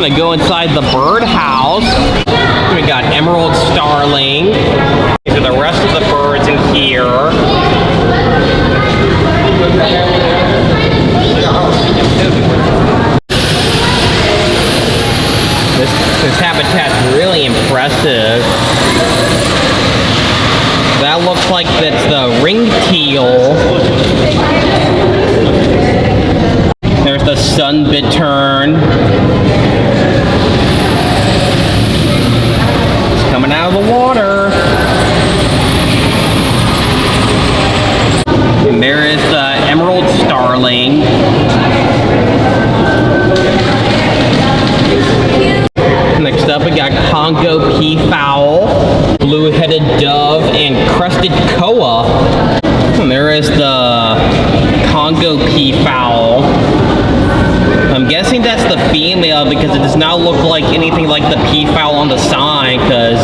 gonna go inside the birdhouse. We got emerald starling. These are the rest of the birds in here. This habitat's really impressive. That looks like that's the ring teal. There's the sun bittern. It's coming out of the water. And there is the emerald starling. Next up, we got Congo peafowl, blue-headed dove, and crested koa. And there is the Congo peafowl. I'm guessing that's the female because it does not look like anything like the peafowl on the sign, because,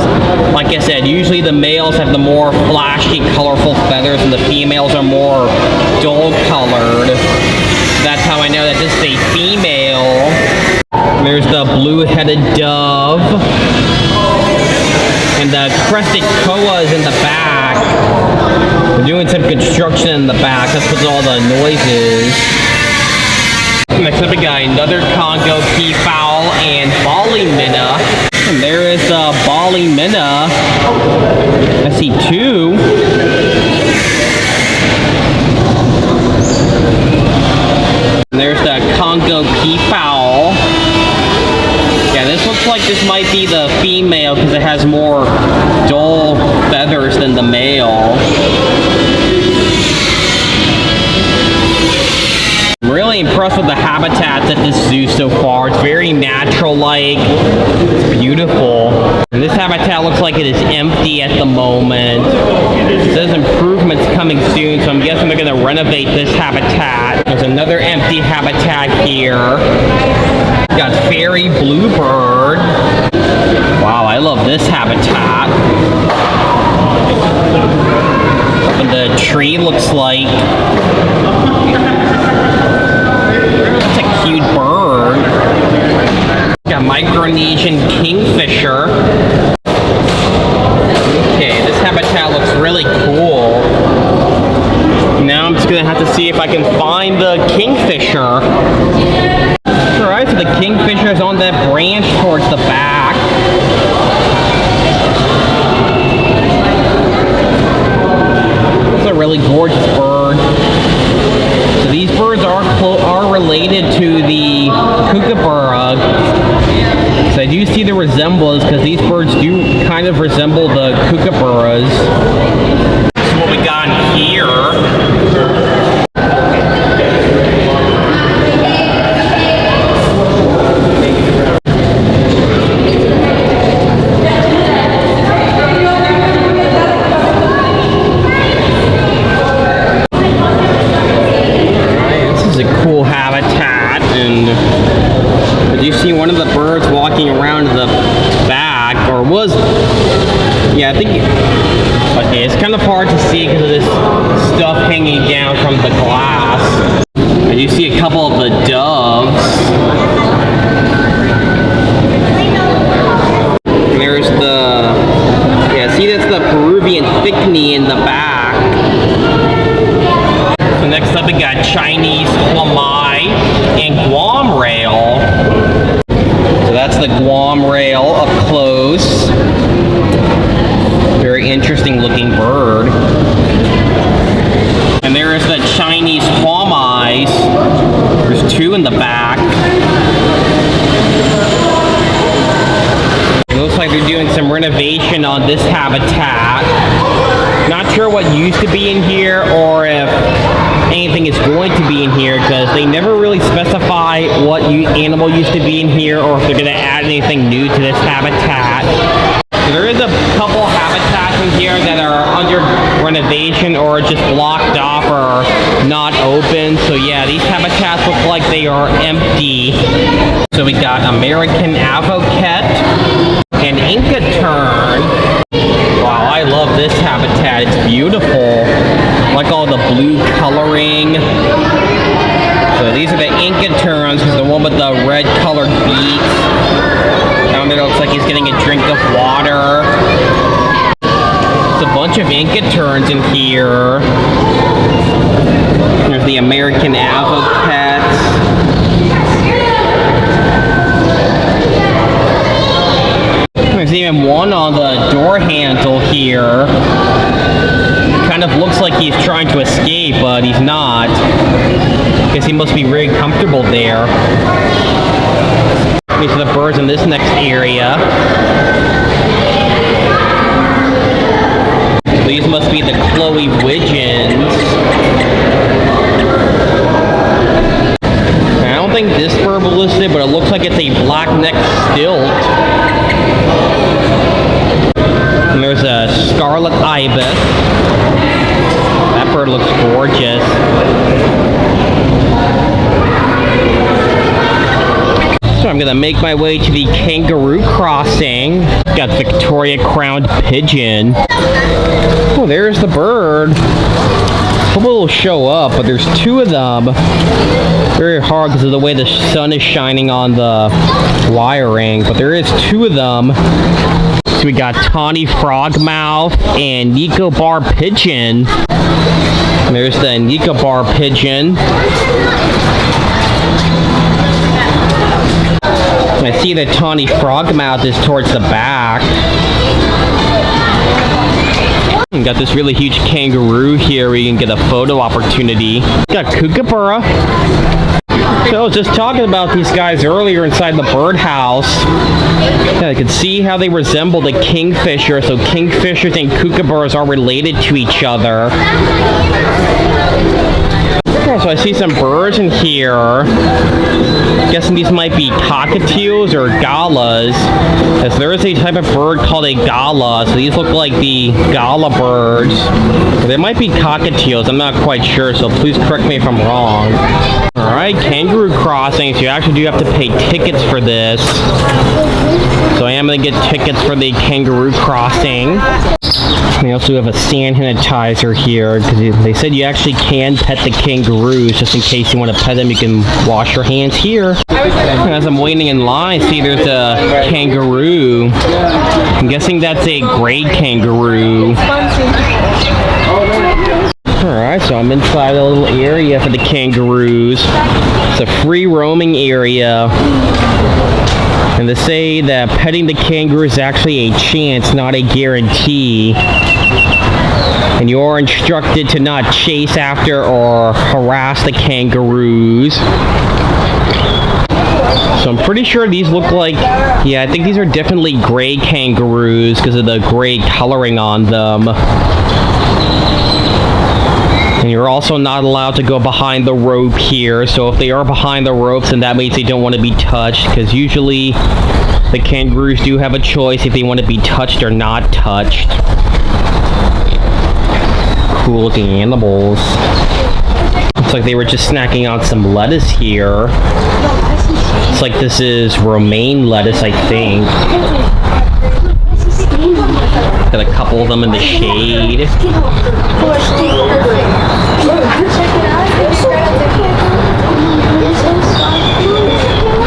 like I said, usually the males have the more flashy, colorful feathers and the females are more dull-colored. That's how I know that this is a female. There's the blue-headed dove. And the crested koa is in the back. We're doing some construction in the back. That's what all the noise is. Next up we got another Congo peafowl and Bali minna. And there is the Bali minna. I see two. And there's the Congo peafowl. Yeah, this looks like this might be the female because it has more dull feathers than the male. I'm really impressed with the habitats at this zoo so far. It's very natural-like. It's beautiful. And this habitat looks like it is empty at the moment. It says improvements coming soon, so I'm guessing they're going to renovate this habitat. There's another empty habitat here. Got fairy bluebird. Wow, I love this habitat. What the tree looks like. That's a cute bird. Got Micronesian kingfisher. Okay, this habitat looks really cool. Now I'm just gonna have to see if I can find the kingfisher. Alright, so the kingfisher is on that branch towards the back. It's a really gorgeous bird. So these birds are related to the kookaburra. So I do see the resemblance because these birds do kind of resemble the kookaburras. This is what we got here. Cool habitat, and did you see one of the birds walking around the back, or was, yeah, I think, okay, it's kind of hard to see because of this stuff hanging down from the glass. And you see a couple of the doves. And there's the, yeah, see that's the Peruvian thickney in the back. So next up we got Chinese Lamai and Guam rail. So that's the Guam rail up close. Very interesting looking bird. And there is the Chinese Lamais. There's two in the back. It looks like they're doing some renovation on this habitat. Not sure what used to be in here or if anything is going to be in here because they never really specify what animal used to be in here or if they're going to add anything new to this habitat. So there is a couple habitats in here that are under renovation or just blocked off or not open. So yeah, these habitats look like they are empty. So we got American avocat and Inca tern. Wow, I love this habitat. It's beautiful. I like all the blue coloring. So these are the Inca terns. This is the one with the red colored beaks. Looks like he's getting a drink of water. There's a bunch of Inca terns in here. There's the American avocats. There's even one on the door handle here. Kind of looks like he's trying to escape, but he's not. Guess he must be very comfortable there. These are the birds in this next area. These must be the Chloe widgeons. I don't think this bird was listed, but it looks like it's a black-necked stilt. And there's a scarlet ibis. That bird looks gorgeous. So I'm gonna make my way to the kangaroo crossing. Got Victoria crowned pigeon. Oh, there's the bird. Hope it'll show up, but there's two of them. Very hard because of the way the sun is shining on the wiring, but there is two of them. So we got tawny frogmouth and Nicobar pigeon. And there's the Nicobar pigeon. I see the tawny frogmouth is towards the back. We got this really huge kangaroo here where you can get a photo opportunity. Got kookaburra. So I was just talking about these guys earlier inside the birdhouse. I could see how they resemble the kingfisher. So kingfishers and kookaburras are related to each other. So I see some birds in here. Guessing these might be cockatiels or galas, as there is a type of bird called a gala. So these look like the gala birds. They might be cockatiels, I'm not quite sure, so please correct me if I'm wrong. Alright, kangaroo crossings. You actually do have to pay tickets for this. So I am going to get tickets for the kangaroo crossing. We also have a sand sanitizer here, because they said you actually can pet the kangaroos. Just in case you want to pet them, you can wash your hands here. And as I'm waiting in line, see there's a kangaroo. I'm guessing that's a gray kangaroo. Alright, so I'm inside a little area for the kangaroos. It's a free roaming area. And they say that petting the kangaroo is actually a chance, not a guarantee. And you're instructed to not chase after or harass the kangaroos. So I'm pretty sure these look like, yeah, I think these are definitely gray kangaroos because of the gray coloring on them. And you're also not allowed to go behind the rope here. So if they are behind the ropes, then that means they don't want to be touched. Because usually the kangaroos do have a choice if they want to be touched or not touched. Cool looking animals. Looks like they were just snacking on some lettuce here. It's like this is romaine lettuce, I think. Got a couple of them in the shade.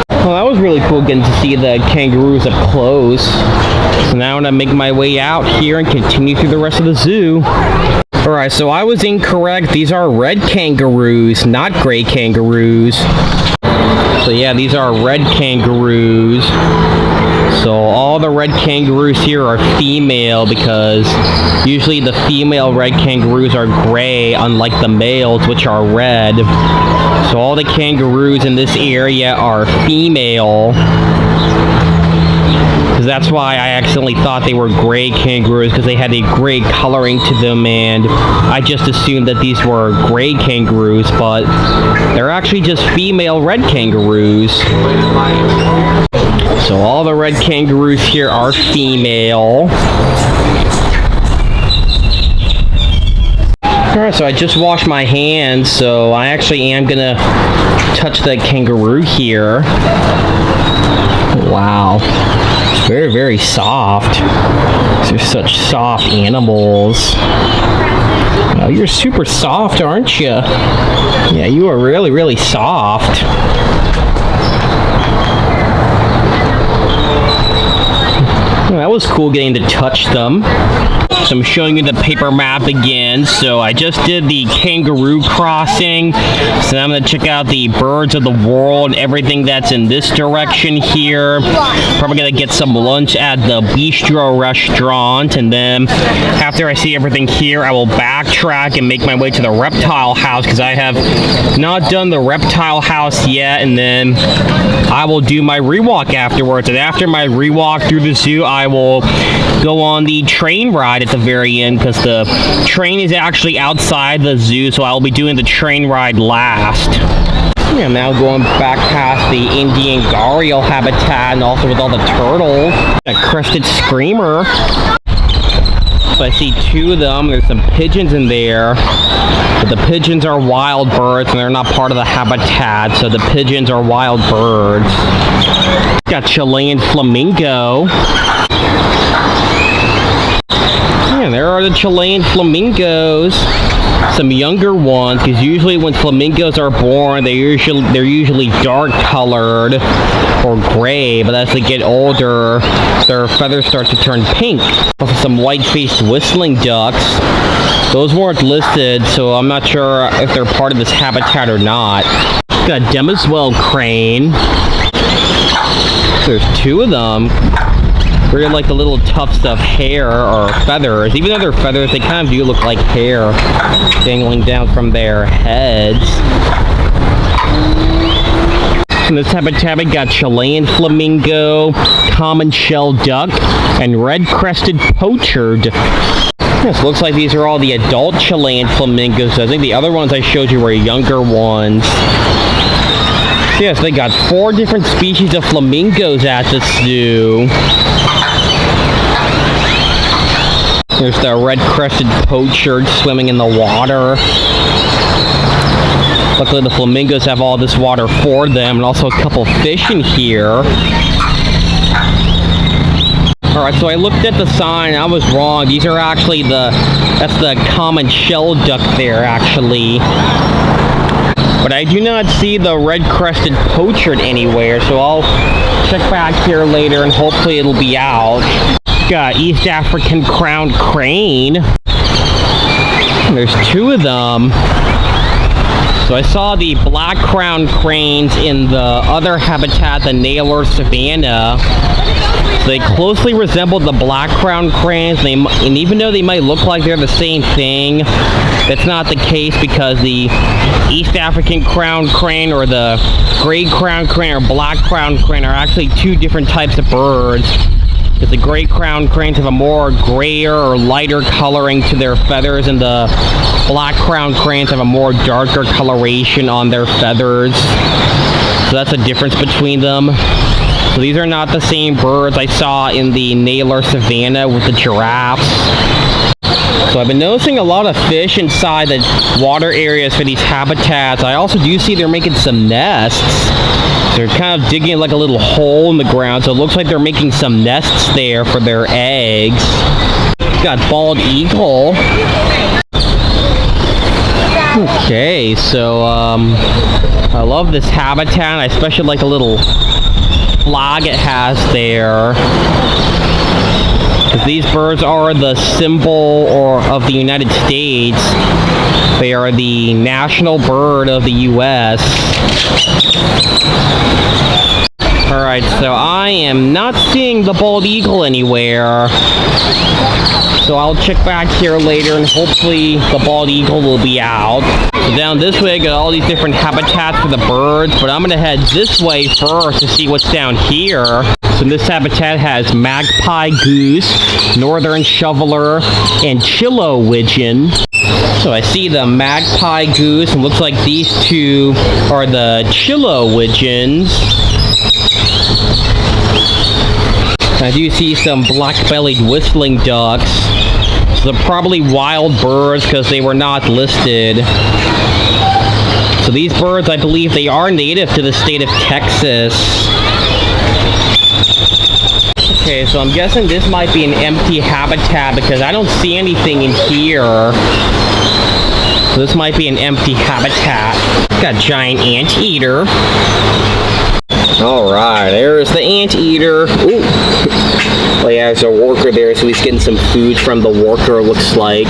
Well, that was really cool getting to see the kangaroos up close. So now I'm gonna make my way out here and continue through the rest of the zoo. Alright, so I was incorrect. These are red kangaroos, not gray kangaroos. So yeah, these are red kangaroos. So all the red kangaroos here are female because usually the female red kangaroos are gray, unlike the males, which are red. So all the kangaroos in this area are female. Because that's why I accidentally thought they were gray kangaroos, because they had a gray coloring to them, and I just assumed that these were gray kangaroos, but they're actually just female red kangaroos. So all the red kangaroos here are female. Alright, so I just washed my hands, so I actually am gonna touch the kangaroo here. Wow. It's very, very soft. These are such soft animals. Oh, you're super soft, aren't you? Yeah, you are really, really soft. was cool getting to touch them. So I'm showing you the paper map again. So I just did the Kangaroo crossing. So now I'm going to check out the birds of the world, everything that's in this direction here. Probably going to get some lunch at the Beastro restaurant. And then after I see everything here, I will backtrack and make my way to the Reptile house because I have not done the Reptile house yet. And then I will do my rewalk afterwards. And after my rewalk through the zoo, I will go on the train ride at the very end because the train is actually outside the zoo, so I'll be doing the train ride last. Yeah, I'm now going back past the Indian gharial habitat and also with all the turtles. A crested screamer. So I see two of them. There's some pigeons in there. But the pigeons are wild birds and they're not part of the habitat, so the pigeons are wild birds. Got Chilean flamingo. Yeah, there are the Chilean flamingos. Some younger ones, because usually when flamingos are born, they're usually dark colored or gray, but as they get older, their feathers start to turn pink. Also some white-faced whistling ducks. Those weren't listed, so I'm not sure if they're part of this habitat or not. Got a Demiswell crane. There's two of them. Really like the little tufts of hair or feathers. Even though they're feathers, they kind of do look like hair dangling down from their heads. In this habitat, we got Chilean flamingo, common shell duck, and red-crested pochard. Yes, looks like these are all the adult Chilean flamingos. I think the other ones I showed you were younger ones. Yes, they got 4 different species of flamingos at the zoo. There's the red-crested pochard swimming in the water. Luckily the flamingos have all this water for them, and also a couple fish in here. Alright, so I looked at the sign, I was wrong. These are actually that's the common shell duck there, actually. But I do not see the red-crested pochard anywhere, so I'll check back here later and hopefully it'll be out. Got East African crowned crane. There's 2 of them. So I saw the black crowned cranes in the other habitat, the Naylor Savannah. So they closely resemble the black crowned cranes, and even though they might look like they're the same thing, that's not the case because the East African crowned crane or the gray crowned crane or black crowned crane are actually 2 different types of birds. Because the gray crowned cranes have a more grayer or lighter coloring to their feathers, and the black crowned cranes have a more darker coloration on their feathers. So that's a difference between them. So these are not the same birds I saw in the Naylor Savannah with the giraffes. So I've been noticing a lot of fish inside the water areas for these habitats. I also do see they're making some nests. They're kind of digging like a little hole in the ground, so it looks like they're making some nests there for their eggs. Got bald eagle. Okay, so I love this habitat. I especially like the little flag it has there. Because these birds are the symbol of the United States. They are the national bird of the U.S. Alright, so I am not seeing the bald eagle anywhere. So I'll check back here later and hopefully the bald eagle will be out. So down this way I got all these different habitats for the birds, but I'm gonna head this way first to see what's down here. So this habitat has magpie goose, northern shoveler, and chilo widgeon. So I see the magpie goose, and looks like these 2 are the chilo widgeons. I do see some black-bellied whistling ducks. So they're probably wild birds because they were not listed. So these birds, I believe they are native to the state of Texas. Okay, so I'm guessing this might be an empty habitat because I don't see anything in here. So this might be an empty habitat. Got giant anteater. Alright, there's the anteater. Ooh. Well, yeah, Yeah, there's a worker there, so he's getting some food from the worker, looks like.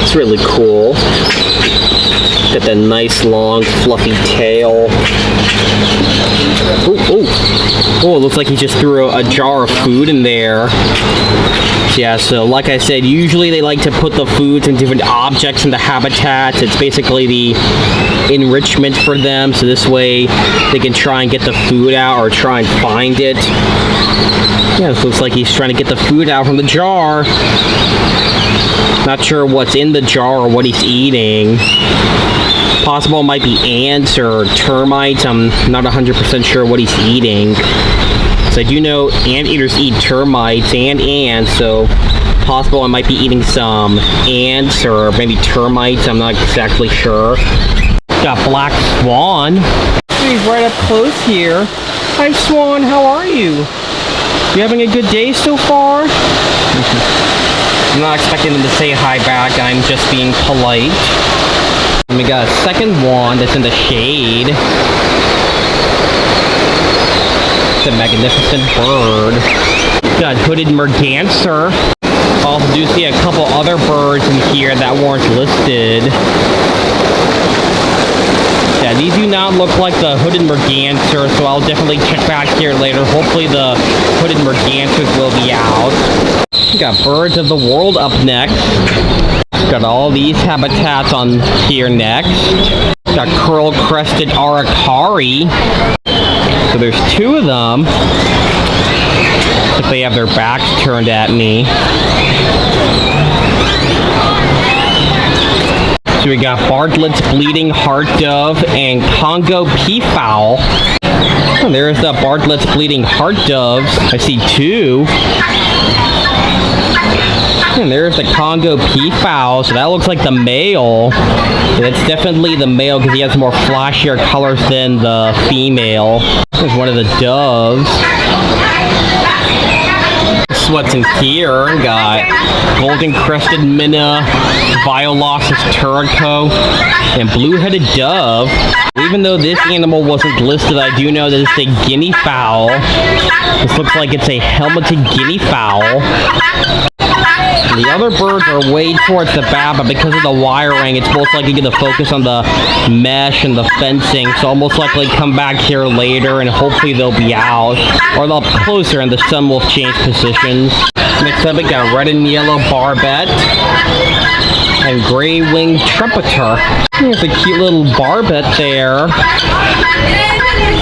It's really cool. Got that nice, long, fluffy tail. Oh, it looks like he just threw a jar of food in there. Yeah, so like I said, usually they like to put the foods and different objects in the habitats. It's basically the enrichment for them, so this way they can try and get the food out or try and find it. Yeah, this looks like he's trying to get the food out from the jar. Not sure what's in the jar or what he's eating. Possible it might be ants or termites. I'm not 100% sure what he's eating. So I do know anteaters eat termites and ants, so possible I might be eating some ants or maybe termites. I'm not exactly sure. Got black swan. He's right up close here. Hi Swan, how are you? You having a good day so far? I'm not expecting them to say hi back. I'm just being polite. And we got a second one that's in the shade. It's a magnificent bird. Got hooded merganser. Also do see a couple other birds in here that weren't listed. Yeah, these do not look like the hooded merganser, so I'll definitely check back here later. Hopefully the hooded mergansers will be out. We got birds of the world up next. Got all these habitats on here next. Got curl-crested aracari. So there's two of them. If they have their backs turned at me. So we got Bartlett's bleeding heart dove and Congo peafowl. Oh, there's the Bartlett's bleeding heart doves. I see two. And there's the Congo peafowl, so that looks like the male. That's definitely the male because he has more flashier colors than the female. There's one of the doves. This is what's in here. We got golden crested minna, Violossus turico, and blue-headed dove. Even though this animal wasn't listed, I do know that it's a guinea fowl. This looks like it's a helmeted guinea fowl. The other birds are way towards the back, but because of the wiring, it's most likely going to focus on the mesh and the fencing, so I'll most likely come back here later and hopefully they'll be out, or they'll be closer and the sun will change positions. Next up, we got red and yellow barbet and gray-winged trumpeter. There's a cute little barbet there.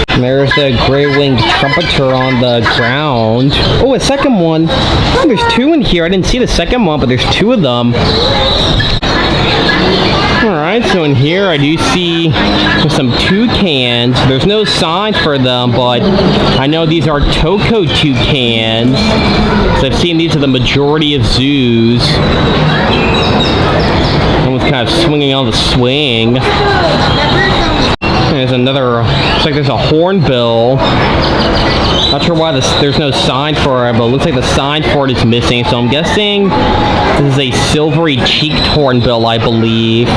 And there's the gray-winged trumpeter on the ground. Oh, a second one. Oh, there's two in here. I didn't see the second one, but there's two of them. Alright, so in here I do see some toucans. There's no sign for them, but I know these are Toko toucans. So I've seen these at the majority of zoos. Someone's kind of swinging on the swing. There's another, looks like there's a hornbill. Not sure why there's no sign for it, but it looks like the sign for it is missing, so I'm guessing this is a silvery cheeked hornbill, I believe.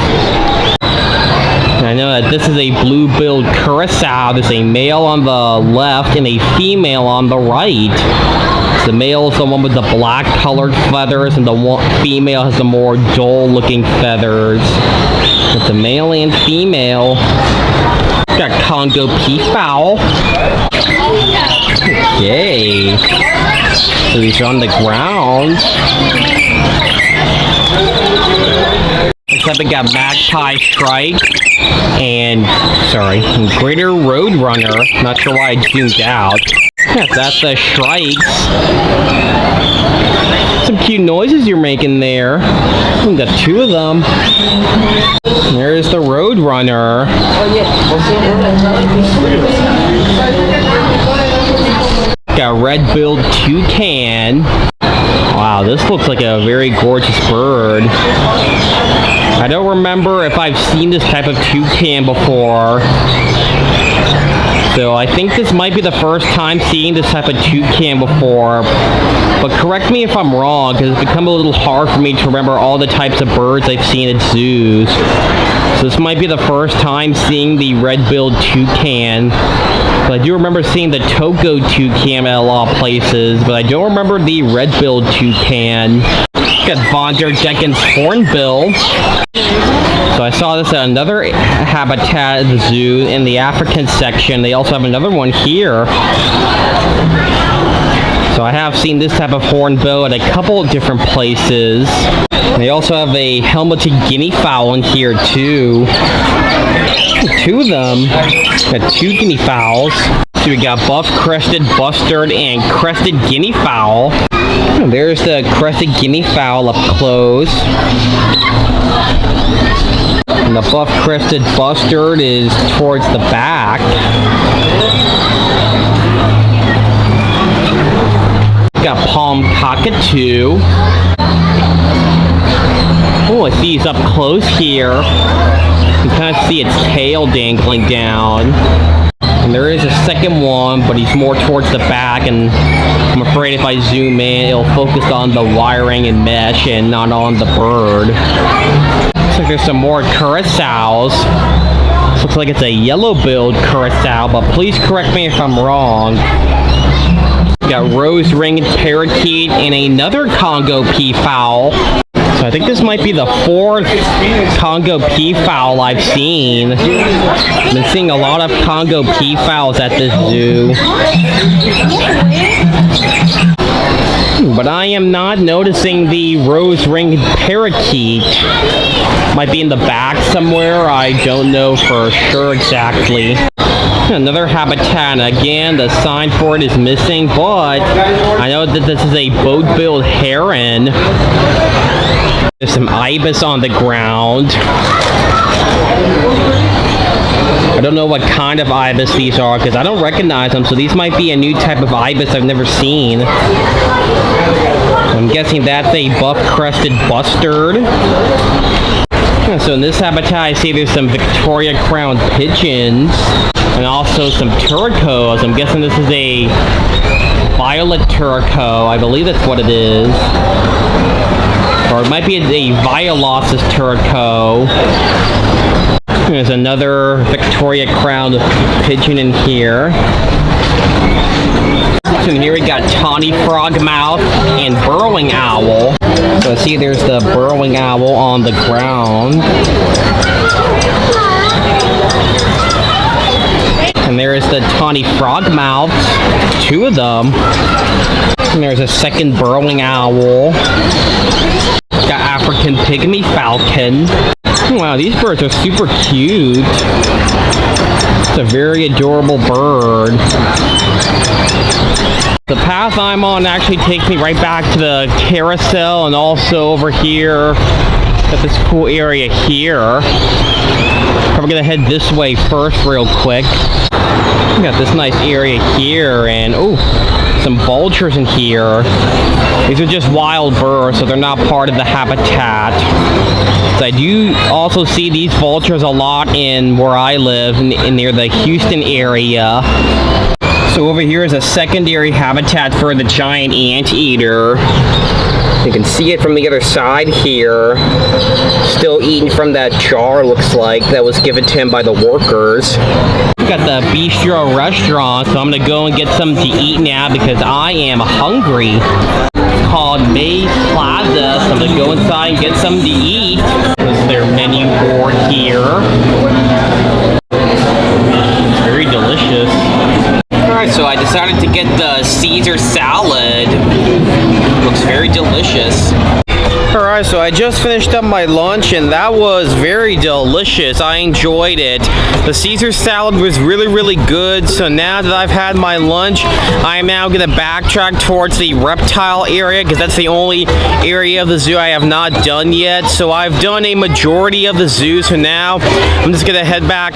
And I know that this is a blue-billed curassow. There's a male on the left and a female on the right. So the male is the one with the black-colored feathers, and the female has the more dull-looking feathers. It's a male and female. Got Congo peafowl. Okay. So these are on the ground. Looks like we got magpie shrike and greater roadrunner. Not sure why I zoomed out. Yeah, that's the shrikes. Some cute noises you're making there. We got two of them. There's the roadrunner. Got red-billed toucan. Wow, this looks like a very gorgeous bird. I don't remember if I've seen this type of toucan before. So I think this might be the first time seeing this type of toucan before. But correct me if I'm wrong, because it's become a little hard for me to remember all the types of birds I've seen at zoos. So this might be the first time seeing the red-billed toucan. But I do remember seeing the Togo toucan at a lot of places, but I don't remember the red-billed toucan. Got Von der Decken's hornbill. So I saw this at another habitat at the zoo in the African section. They also have another one here. So I have seen this type of hornbill at a couple of different places. They also have a helmeted guinea fowl in here too. Two of them. Got two guinea fowls. So we got buff-crested bustard and crested guinea fowl. There's the crested guinea fowl up close. And the buff-crested bustard is towards the back. Got palm cockatoo. Oh, I see he's up close here. You can kind of see its tail dangling down. And there is a second one, but he's more towards the back, and I'm afraid if I zoom in, it'll focus on the wiring and mesh and not on the bird. Looks like there's some more curassows. This looks like it's a yellow-billed curassow, but please correct me if I'm wrong. Got rose-ringed parakeet and another Congo peafowl. So I think this might be the fourth Congo peafowl I've seen. I've been seeing a lot of Congo peafowls at this zoo. But I am not noticing the rose-ringed parakeet. Might be in the back somewhere. I don't know for sure exactly. Another habitat. Again, the sign for it is missing, but I know that this is a boat-billed heron. There's some ibis on the ground. I don't know what kind of ibis these are because I don't recognize them, so these might be a new type of ibis I've never seen. I'm guessing that's a buff-crested bustard. So in this habitat, I see there's some Victoria crowned pigeons and also some turcos. I'm guessing this is a violet turco. I believe that's what it is. Or it might be a Violossus turco. There's another Victoria crowned pigeon in here. So here we got tawny frogmouth and burrowing owl. So see there's the burrowing owl on the ground. And there is the tawny frogmouth, two of them. And there's a second burrowing owl. Got African pygmy falcon. Wow, these birds are super cute. It's a very adorable bird. The path I'm on actually takes me right back to the carousel and also over here at this cool area here. Probably gonna head this way first real quick. We got this nice area here and oh, some vultures in here. These are just wild birds, so they're not part of the habitat. So I do also see these vultures a lot in where I live, in near the Houston area. So over here is a secondary habitat for the giant anteater. You can see it from the other side here. Still eating from that jar, looks like, that was given to him by the workers. We got the Beastro restaurant, so I'm gonna go and get something to eat now because I am hungry. It's called Maze Plaza, so I'm gonna go inside and get something to eat. This is their menu board here. It's very delicious. Alright, so I decided to get the Caesar salad. Looks very delicious. Alright, so I just finished up my lunch and that was very delicious. I enjoyed it. The Caesar salad was really good. So now that I've had my lunch, I am now going to backtrack towards the reptile area because that's the only area of the zoo I have not done yet. So I've done a majority of the zoo. So now I'm just going to head back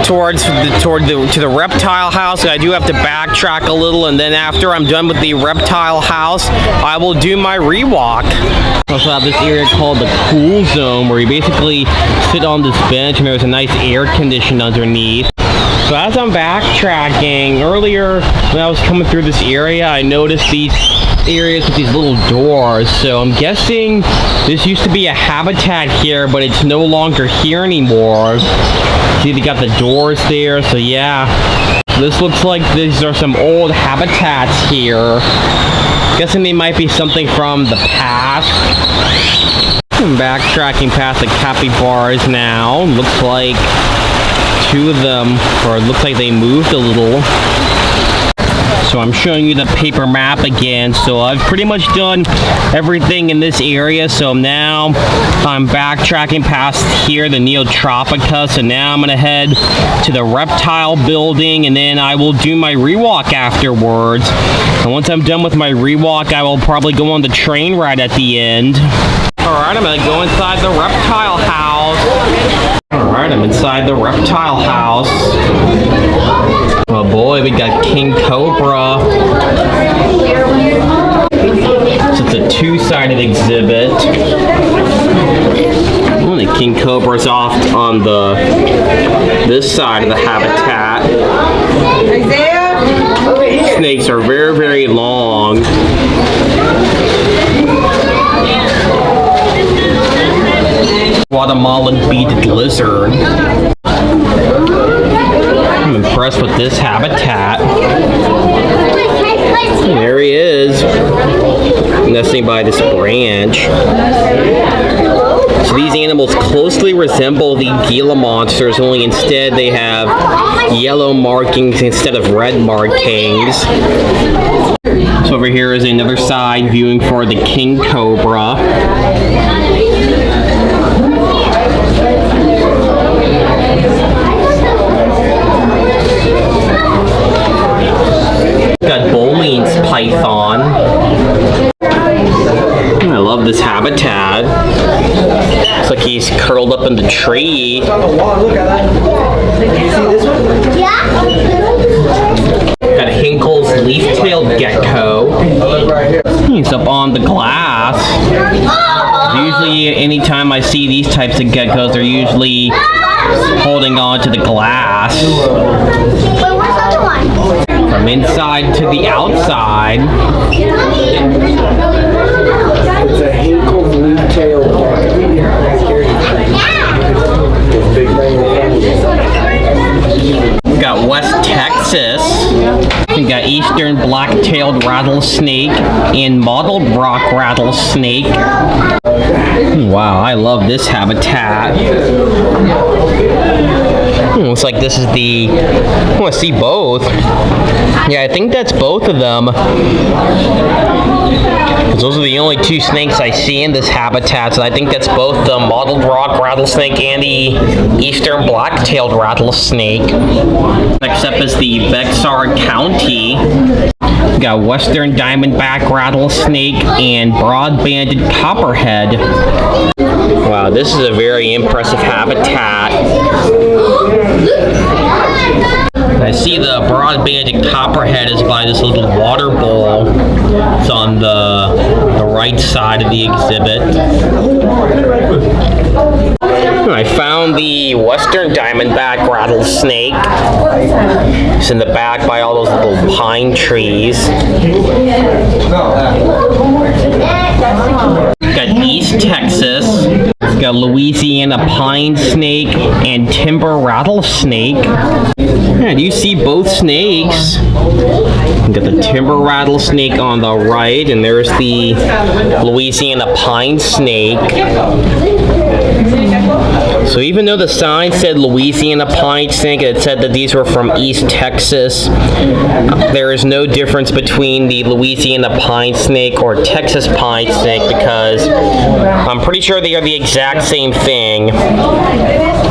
towards the reptile house. I do have to backtrack a little, and then after I'm done with the reptile house, I will do my rewalk. I also have this area called the cool zone where you basically sit on this bench and there's a nice air condition underneath. So as I'm backtracking, earlier when I was coming through this area, I noticed these areas with these little doors, so I'm guessing this used to be a habitat here, but it's no longer here anymore. See, they got the doors there, so yeah. This looks like these are some old habitats here. Guessing they might be something from the past. I'm backtracking past the capybaras now. Looks like two of them, or it looks like they moved a little. So I'm showing you the paper map again. So I've pretty much done everything in this area. So now I'm backtracking past here, the Neotropica. So now I'm gonna head to the Reptile building, and then I will do my rewalk afterwards. And once I'm done with my rewalk, I will probably go on the train ride at the end. Alright, I'm gonna go inside the Reptile house. Alright, I'm inside the Reptile house. Oh boy, we got King Cobra. So it's a two-sided exhibit. Oh, the King Cobra's off on this side of the habitat. Snakes are very, very long. Guatemalan beaded lizard. I'm impressed with this habitat. There he is, nesting by this branch. So these animals closely resemble the Gila monsters, only instead they have yellow markings instead of red markings. So over here is another side viewing for the King Cobra. Got Boleyn's python. I love this habitat. Looks like he's curled up in the tree. Look at that. You see this one? Yeah. Got Hinkle's leaf-tailed gecko. He's up on the glass. Usually, anytime I see these types of geckos, they're usually holding on to the glass. Wait, where's the other one? From inside to the outside. It's a Hinkle's leaf-tailed gecko. We got West Texas. We got Eastern black-tailed rattlesnake and mottled rock rattlesnake. Wow, I love this habitat. Looks like this is the... I want to see both. Yeah, I think that's both of them. Those are the only two snakes I see in this habitat, so I think that's both the mottled rock rattlesnake and the eastern black-tailed rattlesnake. Next up is the Bexar County. We got western diamondback rattlesnake and broad-banded copperhead. Wow, this is a very impressive habitat. I see the broad-banded copperhead is by this little water bowl. It's on the right side of the exhibit. I found the western diamondback rattlesnake. It's in the back by all those little pine trees. Got East Texas. Got Louisiana pine snake and timber rattlesnake. Yeah, do you see both snakes? We got the timber rattlesnake on the right, and there's the Louisiana pine snake. So even though the sign said Louisiana pine snake, it said that these were from East Texas, there is no difference between the Louisiana pine snake or Texas pine snake, because I'm pretty sure they are the exact same thing,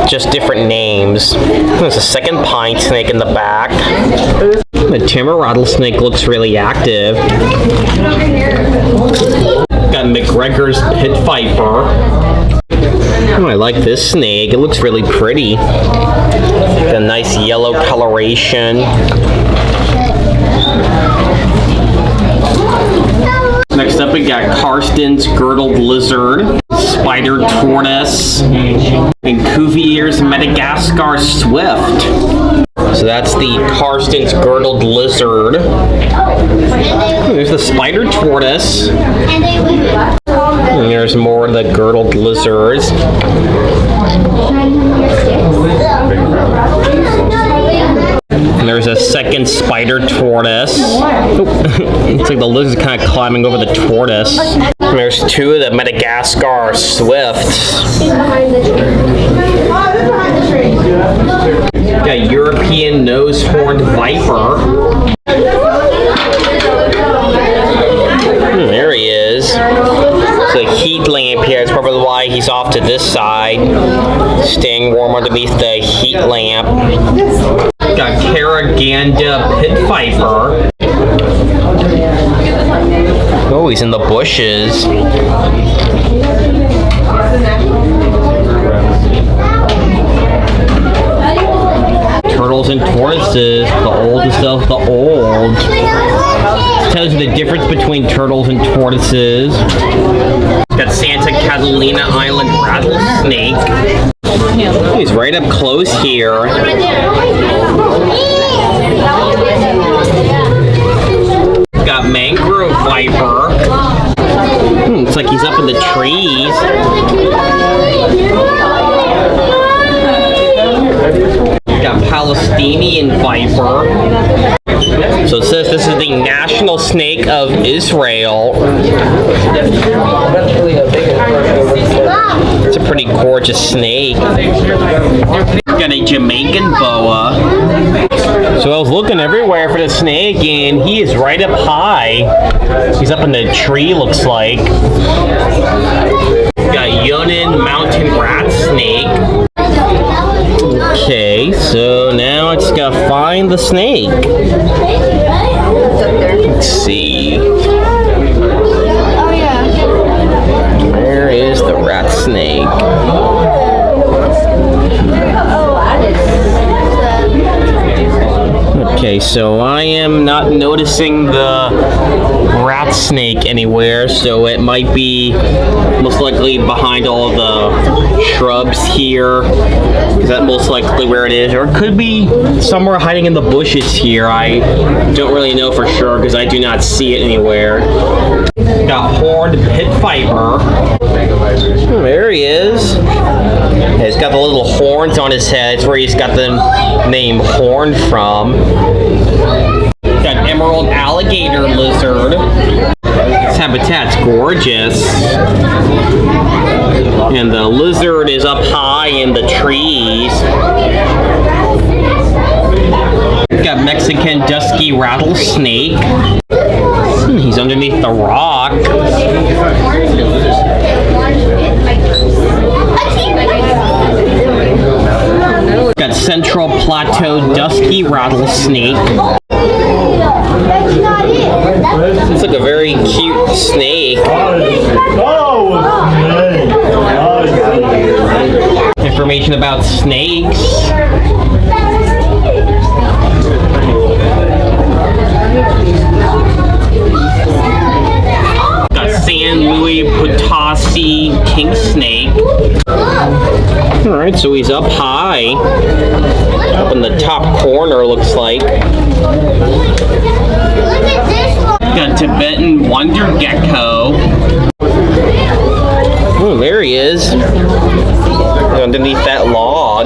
just different names. There's a second pine snake in the back. The timber rattlesnake looks really active. Got McGregor's pit viper. Oh, I like this snake. It looks really pretty. Got a nice yellow coloration. Next up we got Karsten's girdled lizard, spider tortoise, and Cuvier's Madagascar swift. So that's the Karsten's girdled lizard. There's the spider tortoise. And there's more of the girdled lizards. And there's a second spider tortoise. Looks like the lizard's kind of climbing over the tortoise. And there's two of the Madagascar swifts. Got European nose-horned viper. There he is. It's a heat lamp here. That's probably why he's off to this side, staying warm underneath the heat lamp. Got Karaganda pit viper. Oh, he's in the bushes. Turtles and tortoises, the oldest of the old. Tells you the difference between turtles and tortoises. Got Santa Catalina Island rattlesnake. He's right up close here. Got mangrove viper. Looks like he's up in the trees. Got Palestinian viper. So it says this is the national snake of Israel. It's a pretty gorgeous snake. Got a Jamaican boa. So I was looking everywhere for the snake, and he is right up high. He's up in the tree, looks like. Got Yunnan mountain rat snake. Okay, so now I just gotta find the snake. Let's see. Where is the rat snake? Okay, so I am not noticing the rat snake anywhere, so it might be most likely behind all the shrubs here. Is that most likely where it is? Or it could be somewhere hiding in the bushes here. I don't really know for sure because I do not see it anywhere. Got horned pit viper. There he is. Yeah, he's got the little horns on his head. It's where he's got the name Horn from. Got emerald alligator lizard. This habitat's gorgeous. And the lizard is up high in the trees. Got Mexican dusky rattlesnake. He's underneath the rock. Got Central Plateau dusky rattlesnake. It's like a very cute snake. Information about snakes. Got San Luis Potosi king snake. Alright, so he's up high. Up in the top corner, looks like. Got Tibetan wonder gecko. Oh, there he is. Underneath that log.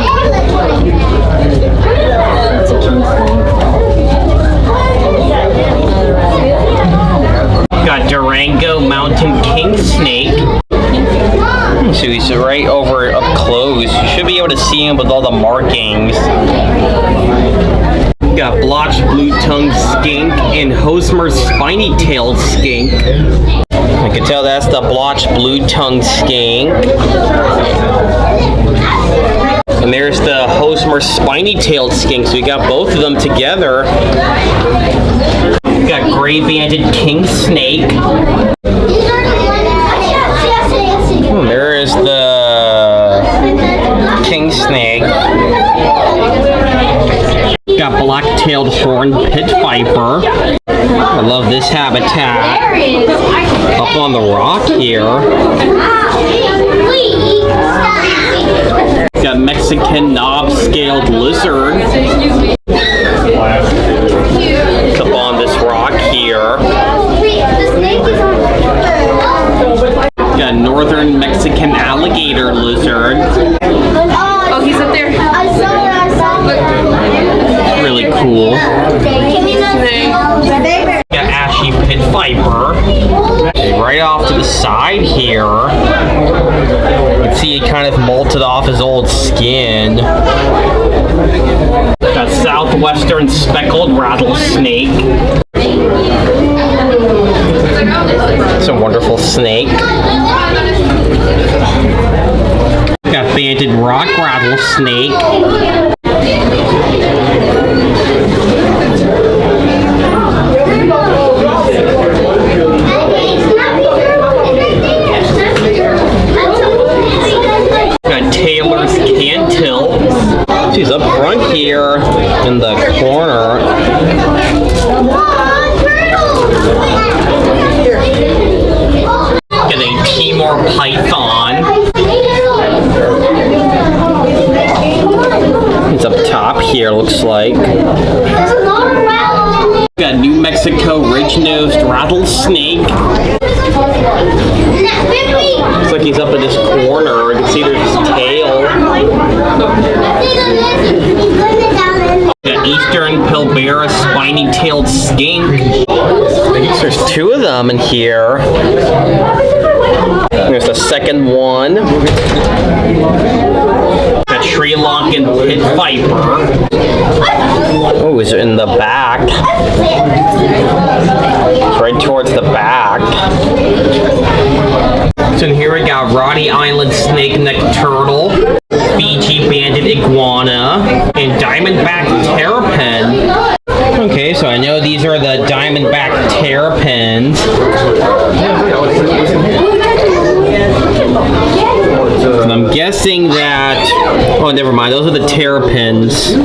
Got Durango mountain king snake. So he's right over up close. You should be able to see him with all the markings. Got blotched blue-tongued skink and Hosmer's spiny-tailed skink. I can tell that's the blotched blue-tongued skink. And there's the Hosmer's spiny-tailed skink. So we got both of them together. Got gray-banded king snake. There is the king snake. Got black-tailed horned pit viper. I love this habitat. Up on the rock here. Got Mexican knob-scaled lizard. right off to the side here. You can see he kind of molted off his old skin. Got southwestern speckled rattlesnake. It's a wonderful snake. Got banded rock rattlesnake. Got Taylor's Cantil. She's up front here in the corner. Got a Timor python. It's up top here, looks like. Got New Mexico ridge-nosed rattlesnake. Looks like he's up in this corner. You can see there's his tail. Got Eastern Pilbara spiny-tailed skink. There's two of them in here. There's the second one. Got Sri Lankan pit viper. Oh, he's in the back. It's right towards the back. So in here we got Roddy Island snake-necked turtle, Fiji banded iguana, and diamondback terrapin. Okay, so I know these are the diamondback terrapins. And I'm guessing that... Oh, never mind. Those are the terrapins.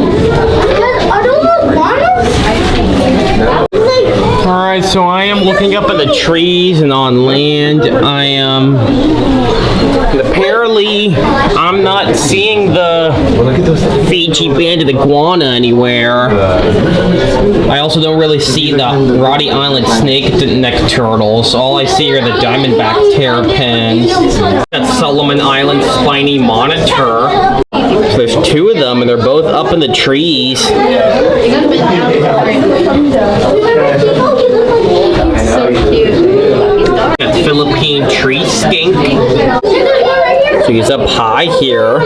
Alright, so I am looking up at the trees and on land. I am... Apparently, I'm not seeing the Fiji banded iguana anywhere. I also don't really see the Roddy Island snake-necked turtles. All I see are the diamondback terrapins. Got Solomon Island spiny monitor. So there's two of them, and they're both up in the trees. So cute. Got Philippine tree skink. So he's up high here.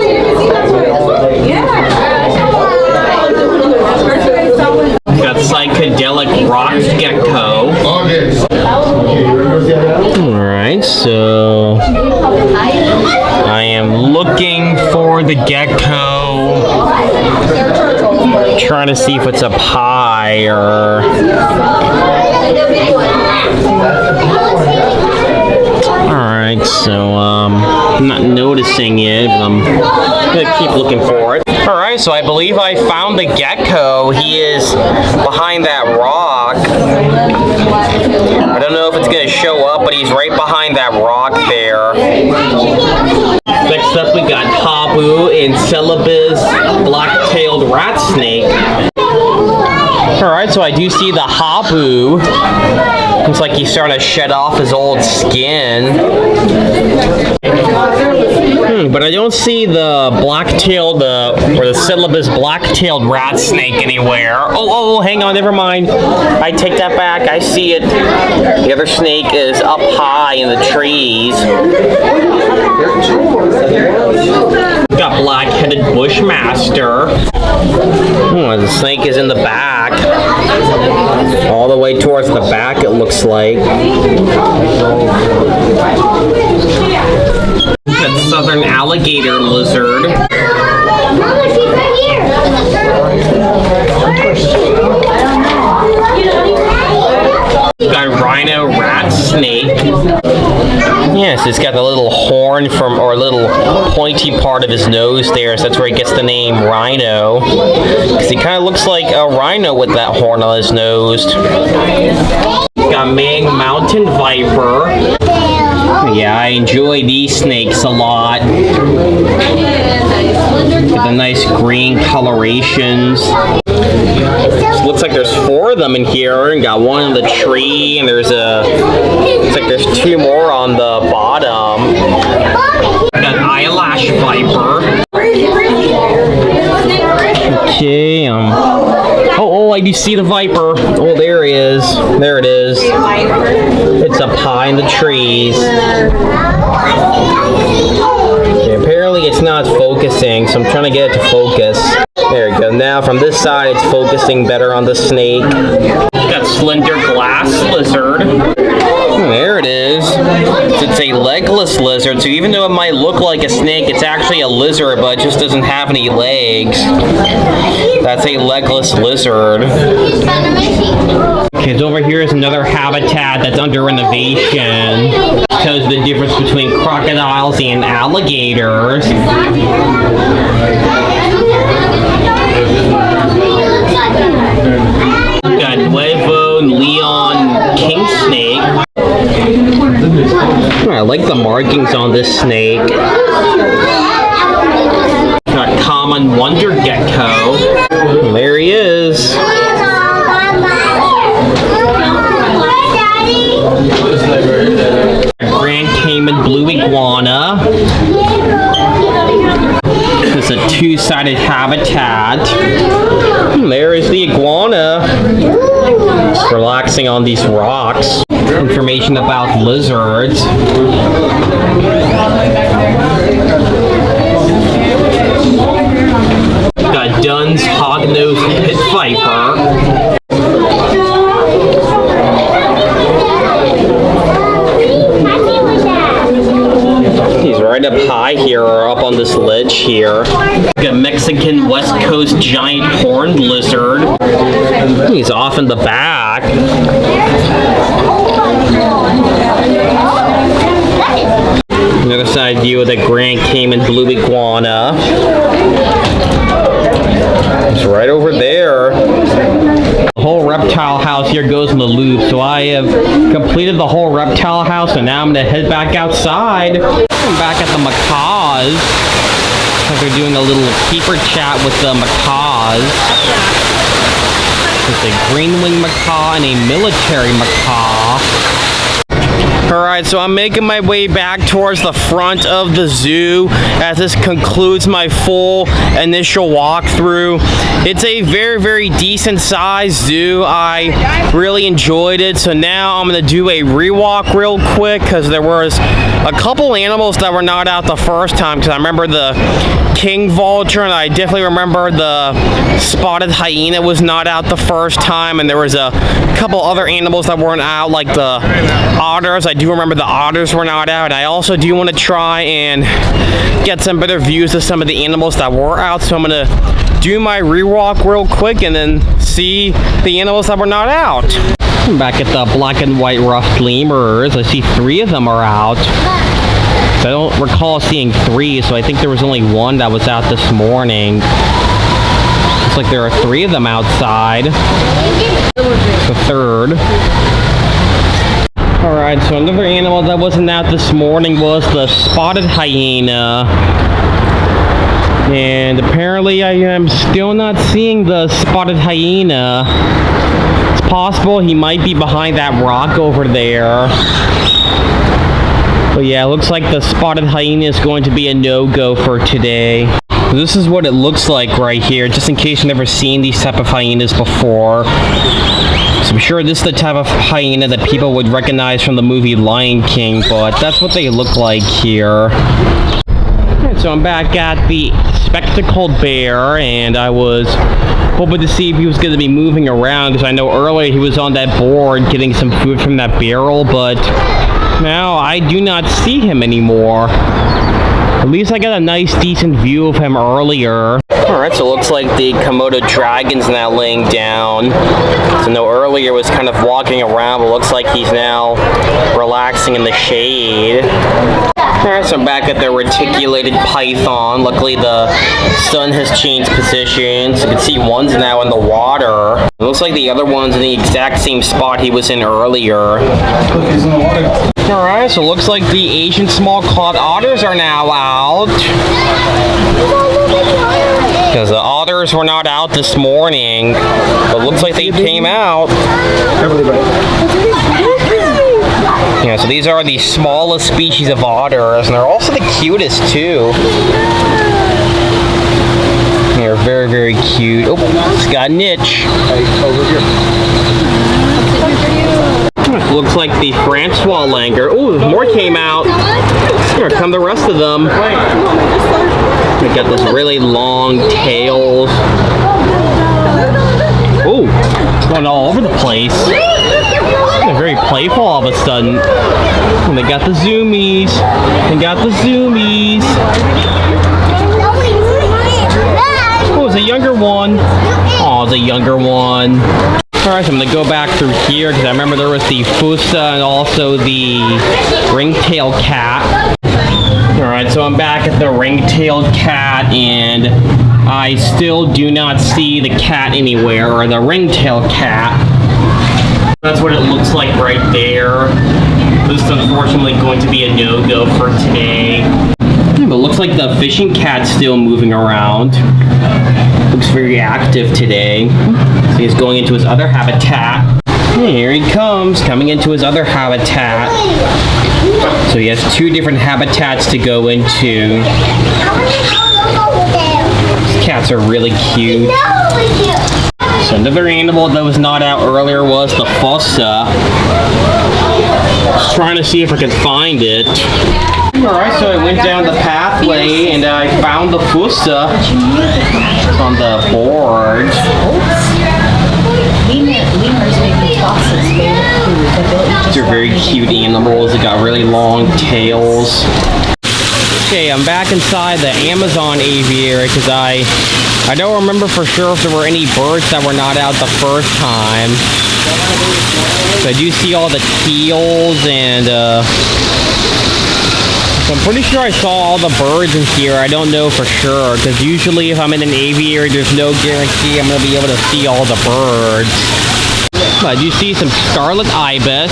Got psychedelic rock gecko. Alright, so I am looking for the gecko. Trying to see if it's up high or... Alright, so I'm not noticing it, but I'm gonna keep looking for it. Alright, so I believe I found the gecko. He is behind that rock. I don't know if it's gonna show up, but he's right behind that rock there. Next up we got Habu and Celebes black-tailed rat snake. Alright, so I do see the Habu. Looks like he's starting to shed off his old skin. But I don't see the black-tailed, or the Celebes black-tailed rat snake anywhere. Oh, hang on, never mind. I take that back, I see it. The other snake is up high in the trees. Got black-headed bushmaster. The snake is in the back. All the way towards the back, it looks like. Got southern alligator lizard. Mama, she's right here. Got rhino rat snake. Yes, it's got the little horn from, or little pointy part of his nose there, so that's where he gets the name rhino. Because he kind of looks like a rhino with that horn on his nose. Got Mang mountain viper. Yeah, I enjoy these snakes a lot. With the nice green colorations. Looks like there's 4 of them in here, and got one in the tree, and there's looks like there's 2 more on the bottom. Got eyelash viper. Damn. Oh, I do see the viper. Oh, there he is. There it is. It's up high in the trees. Okay, apparently it's not focusing, so I'm trying to get it to focus. There we go. Now from this side, it's focusing better on the snake. Got slender glass lizard. There it is. It's a legless lizard, so even though it might look like a snake, it's actually a lizard, but it just doesn't have any legs. That's a legless lizard. Okay, so over here is another habitat that's under renovation. Shows the difference between crocodiles and alligators. Got Nuevo and Leon king snake. I like the markings on this snake. Got common wonder gecko. There he is. Grand Cayman blue iguana. This is a two-sided habitat. There is the iguana. Relaxing on these rocks. Information about lizards. Got Dunn's hog-nosed pit viper. He's right up high here, or up on this ledge here. Got Mexican West Coast giant horned lizard. He's off in the back. Another side view of the Grand Cayman blue iguana. It's right over there. The whole reptile house here goes in the loop, so I have completed the whole reptile house, and now I'm gonna head back outside. I'm back at the macaws. Looks like they're doing a little keeper chat with the macaws. There's a green-winged macaw and a military macaw. Alright, so I'm making my way back towards the front of the zoo as this concludes my full initial walkthrough. It's a very, very decent sized zoo. I really enjoyed it. So now I'm going to do a rewalk real quick because there was a couple animals that were not out the first time, because I remember the king vulture, and I definitely remember the spotted hyena was not out the first time, and there was a couple other animals that weren't out, like the otters. I do remember the otters were not out. I also do want to try and get some better views of some of the animals that were out, so I'm going to do my rewalk real quick and then see the animals that were not out. I'm back at the black and white ruffed lemurs. I see 3 of them are out. I don't recall seeing 3, so I think there was only 1 that was out this morning. Looks like there are 3 of them outside. The 3rd. Alright, so another animal that wasn't out this morning was the spotted hyena. And apparently I am still not seeing the spotted hyena. It's possible he might be behind that rock over there. But yeah, it looks like the spotted hyena is going to be a no-go for today. This is what it looks like right here, just in case you've never seen these type of hyenas before. So I'm sure this is the type of hyena that people would recognize from the movie Lion King, but that's what they look like here. Alright, so I'm back at the spectacled bear, and I was hoping to see if he was going to be moving around, because I know earlier he was on that board getting some food from that barrel, but now I do not see him anymore. At least I got a nice, decent view of him earlier. Alright, so it looks like the Komodo dragon's now laying down. So no, earlier was kind of walking around, but looks like he's now relaxing in the shade. Alright, so I'm back at the reticulated python. Luckily the sun has changed positions. You can see one's now in the water. It looks like the other one's in the exact same spot he was in earlier. He's in the water. Alright, so it looks like the Asian small-clawed otters are now out. Because the otters were not out this morning, but it looks like they came out. Yeah, so these are the smallest species of otters, and they're also the cutest too. They're very, very cute. Oh, it's got a niche. Over here. Looks like the Francois Langer. Oh, more came out. Here come the rest of them. They got this really long tails. Oh, it's going all over the place. They're very playful all of a sudden. And they got the zoomies. They got the zoomies. Oh, it's a younger one. Oh, it's a younger one. Alright, so I'm going to go back through here because I remember there was the Fusa and also the ringtail cat. Alright, so I'm back at the ringtail cat and I still do not see the cat anywhere, or the ringtail cat. That's what it looks like right there. This is unfortunately going to be a no-go for today. Yeah, but it looks like the fishing cat's still moving around. Looks very active today. So he's going into his other habitat. Here he comes, coming into his other habitat. So he has two different habitats to go into. These cats are really cute. So another animal that was not out earlier was the fossa. Just trying to see if I could find it. Alright, so I went down the pathway and I found the fossa on the board. These are very cute animals. They got really long tails. Okay, I'm back inside the Amazon aviary because I don't remember for sure if there were any birds that were not out the first time. So I do see all the teals and so I'm pretty sure I saw all the birds in here. I don't know for sure because usually if I'm in an aviary there's no guarantee I'm going to be able to see all the birds. I do see some scarlet ibis,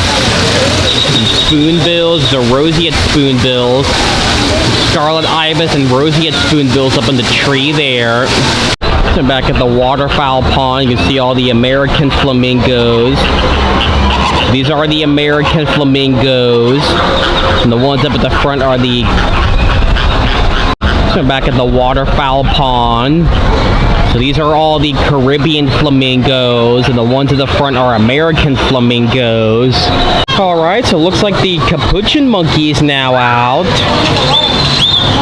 some spoonbills, the roseate spoonbills, scarlet ibis and roseate spoonbills up in the tree there. So back at the waterfowl pond, you can see all the American flamingos. These are the American flamingos, and the ones up at the front are the... So back at the waterfowl pond. So these are all the Caribbean flamingos, and the ones at the front are American flamingos. Alright, so it looks like the capuchin monkey is now out.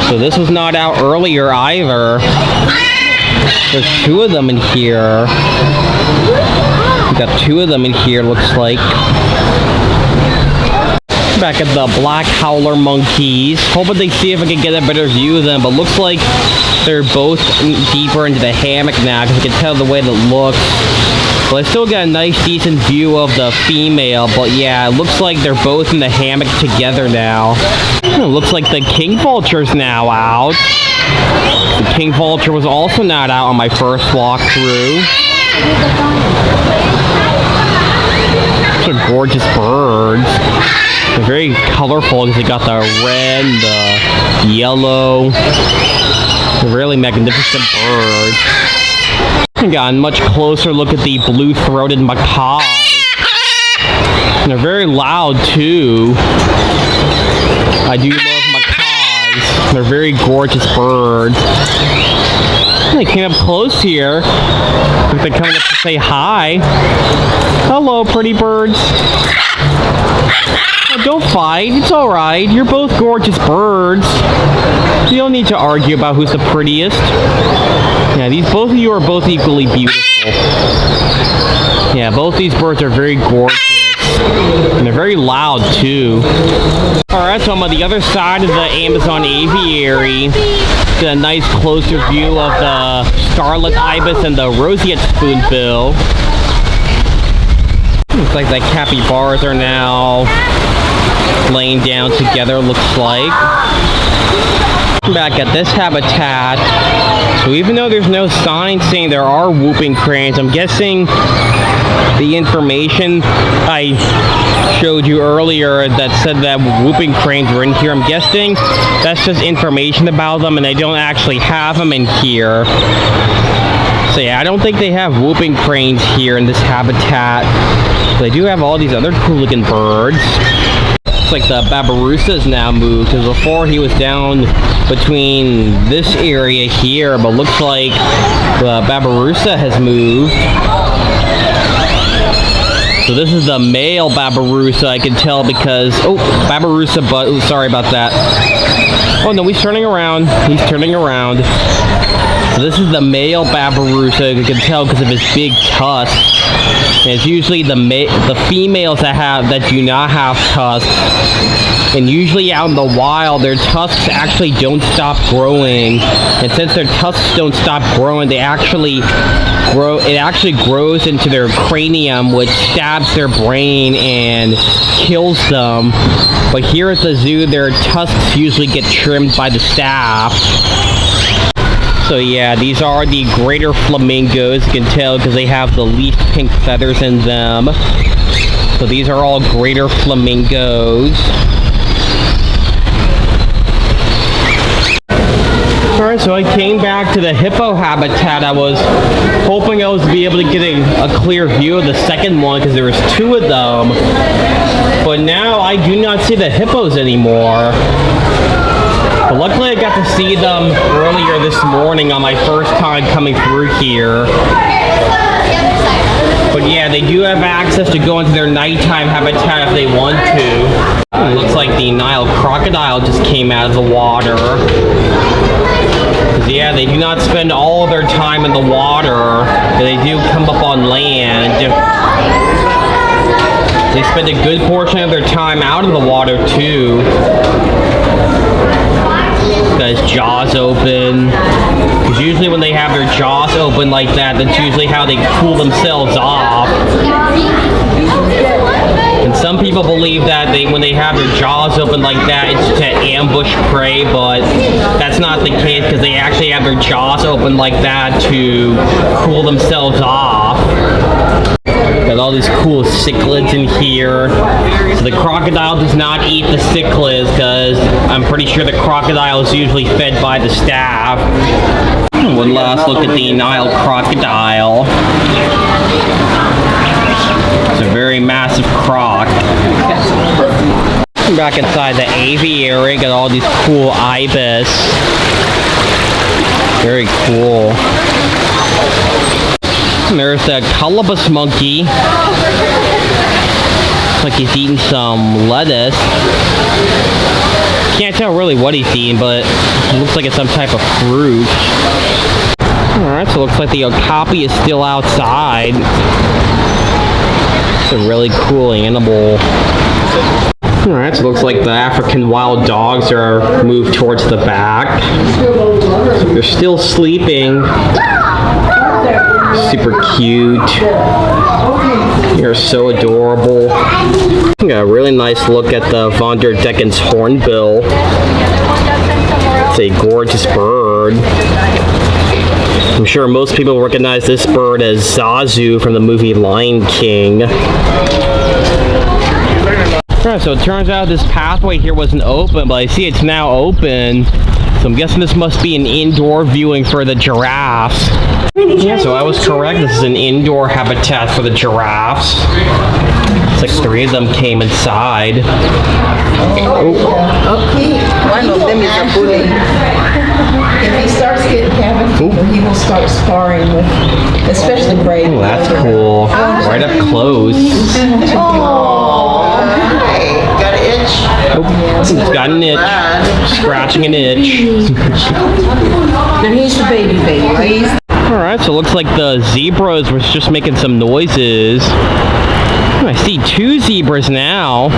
So this was not out earlier either. There's two of them in here. We got two of them in here, looks like. Back at the black howler monkeys. Hoping they see if I can get a better view of them, but looks like they're both deeper into the hammock now because I can tell the way that looks. But I still got a nice decent view of the female, but yeah, it looks like they're both in the hammock together now. It looks like the king vulture's now out. The king vulture was also not out on my first walkthrough. These are gorgeous birds. They're very colorful because they got the red, the yellow. They're really magnificent birds. I got a much closer look at the blue-throated macaws. And they're very loud too. I do love macaws. They're very gorgeous birds. They came up close here. Like they're coming up to say hi. Hello, pretty birds. Oh, don't fight. It's alright. You're both gorgeous birds. You don't need to argue about who's the prettiest. Yeah, both of you are both equally beautiful. Yeah, both these birds are very gorgeous. And they're very loud, too. Alright, so I'm on the other side of the Amazon aviary. Get a nice closer view of the scarlet ibis and the roseate spoonbill. Looks like the capybaras are now laying down together, looks like. Back at this habitat. So even though there's no sign saying there are whooping cranes, I'm guessing the information I showed you earlier that said that whooping cranes were in here, I'm guessing that's just information about them and they don't actually have them in here. So yeah, I don't think they have whooping cranes here in this habitat. They do have all these other cool looking birds. Looks like the Babirusa's now moved, because before he was down between this area here, but looks like the Babirusa has moved. So this is the male Babirusa, I can tell because, oh, Babirusa, but, oh, sorry about that. Oh no, he's turning around. He's turning around. So this is the male Babirusa, you can tell because of his big tusks. And it's usually the females that do not have tusks. And usually out in the wild, their tusks actually don't stop growing. And since their tusks don't stop growing, they actually grow. It actually grows into their cranium, which stabs their brain and kills them. But here at the zoo, their tusks usually get trimmed by the staff. So yeah, these are the greater flamingos, you can tell because they have the leaf pink feathers in them. So these are all greater flamingos. Alright, so I came back to the hippo habitat. I was hoping I was be able to get a clear view of the second one because there was 2 of them. But now I do not see the hippos anymore. But luckily I got to see them earlier this morning on my first time coming through here. But yeah, they do have access to go into their nighttime habitat if they want to. It looks like the Nile crocodile just came out of the water. Yeah, they do not spend all of their time in the water, but they do come up on land. They spend a good portion of their time out in the water too. Got his jaws open. Because usually when they have their jaws open like that, that's usually how they cool themselves off. And some people believe that when they have their jaws open like that, it's to ambush prey, but that's not the case because they actually have their jaws open like that to cool themselves off. Got all these cool cichlids in here. So the crocodile does not eat the cichlids because I'm pretty sure the crocodile is usually fed by the staff. One last look at the Nile crocodile. It's a very massive croc. Back inside the aviary, got all these cool ibis. Very cool. And there's the colobus monkey. Looks like he's eating some lettuce. Can't tell really what he's eating, but it looks like it's some type of fruit. Alright, so it looks like the okapi is still outside. It's a really cool animal. Alright, so it looks like the African wild dogs are moved towards the back. They're still sleeping. Super cute. You're so adorable. Got a really nice look at the Von der Decken's hornbill. It's a gorgeous bird. I'm sure most people recognize this bird as Zazu from the movie Lion King. Alright, so it turns out this pathway here wasn't open, but I see it's now open. So I'm guessing this must be an indoor viewing for the giraffes. Yeah, so I was correct. This is an indoor habitat for the giraffes. It's like 3 of them came inside. Oh. Okay. One of them is a bully. If he starts getting cabin fever, he will start sparring with, especially Brady. Oh, that's cool. Right up close. Oh, got an itch. Oh, it's got an itch. Scratching an itch. Now he's the baby, right? Alright, so it looks like the zebras was just making some noises. I see 2 zebras now.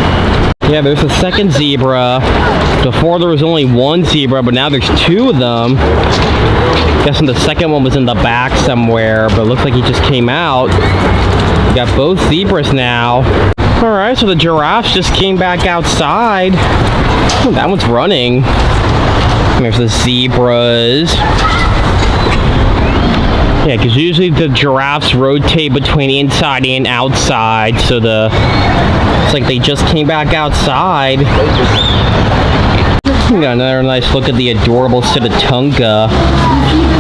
Yeah, there's a second zebra. Before there was only 1 zebra, but now there's 2 of them. Guessing the second one was in the back somewhere, but it looks like he just came out. We got both zebras now. Alright, so the giraffes just came back outside. Oh, that one's running. There's the zebras. Yeah, because usually the giraffes rotate between inside and outside, so it's like they just came back outside. We got another nice look at the adorable Sitatunga.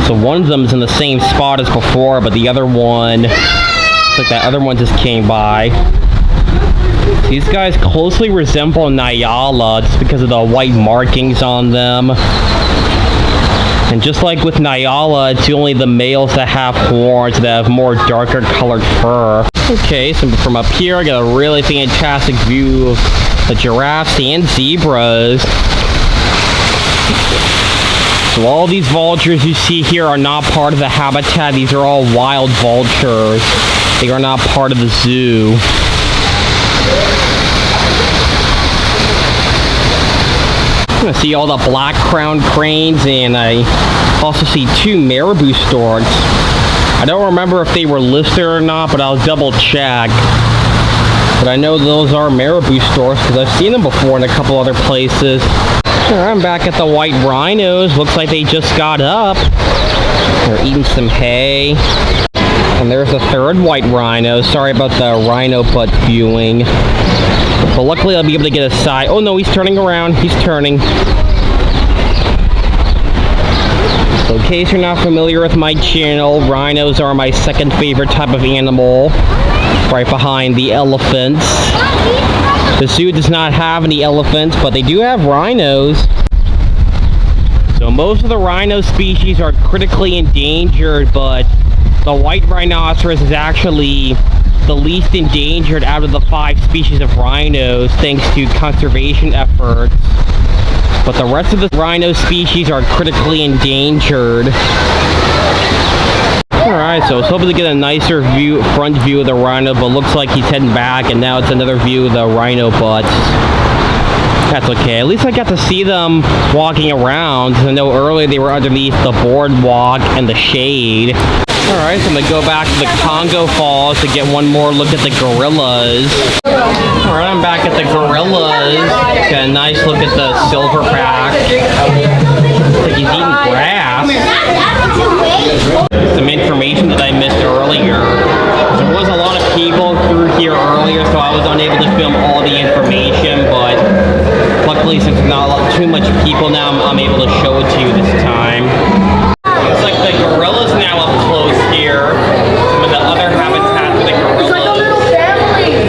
So one of them is in the same spot as before, but the other one, looks like that other one just came by. These guys closely resemble Nyala just because of the white markings on them. And just like with Nyala, it's only the males that have horns that have more darker colored fur. Okay, so from up here I got a really fantastic view of the giraffes and zebras. So all these vultures you see here are not part of the habitat. These are all wild vultures. They are not part of the zoo. I see all the black-crowned cranes, and I also see 2 marabou storks. I don't remember if they were listed or not, but I'll double check. But I know those are marabou storks because I've seen them before in a couple other places. I'm back at the white rhinos. Looks like they just got up. They're eating some hay. And there's a 3rd white rhino. Sorry about the rhino butt viewing. But luckily I'll be able to get a side. Oh no, he's turning around. He's turning. So in case you're not familiar with my channel, rhinos are my 2nd favorite type of animal, right behind the elephants. The zoo does not have any elephants, but they do have rhinos. So most of the rhino species are critically endangered, but the white rhinoceros is actually the least endangered out of the 5 species of rhinos thanks to conservation efforts. But the rest of the rhino species are critically endangered. Alright, so I was hoping to get a nicer view, front view of the rhino, but looks like he's heading back, and now it's another view of the rhino butts. That's okay. At least I got to see them walking around. I know earlier they were underneath the boardwalk and the shade. Alright, so I'm going to go back to the Congo Falls to get one more look at the gorillas. Alright, I'm back at the gorillas. Got a nice look at the silverback. Looks like he's eating grass. Some information that I missed earlier. There was a lot of people through here earlier, so I was unable to film all the information, but luckily since there's not too much people now, I'm able to show it to you this time. Looks like the gorillas now up close here. Some of the other habitats for the gorillas. It's like a little family.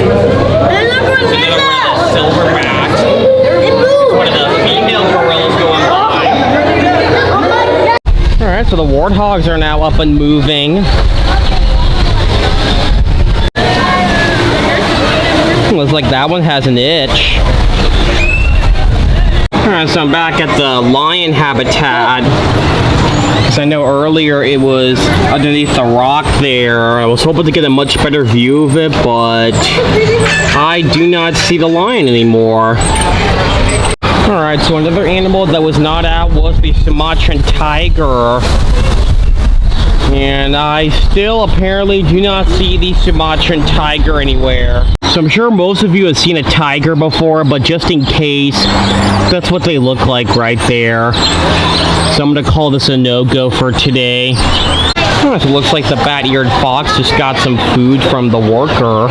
There's a gorilla. Silverback. One of the female gorillas going by. Alright, so the warthogs are now up and moving. Looks like that one has an itch. Alright, so I'm back at the lion habitat. Because I know earlier it was underneath the rock there. I was hoping to get a much better view of it, but I do not see the lion anymore. Alright, so another animal that was not out was the Sumatran tiger. And I still apparently do not see the Sumatran tiger anywhere. So I'm sure most of you have seen a tiger before, but just in case, that's what they look like right there. So I'm going to call this a no-go for today. So it looks like the bat-eared fox just got some food from the worker.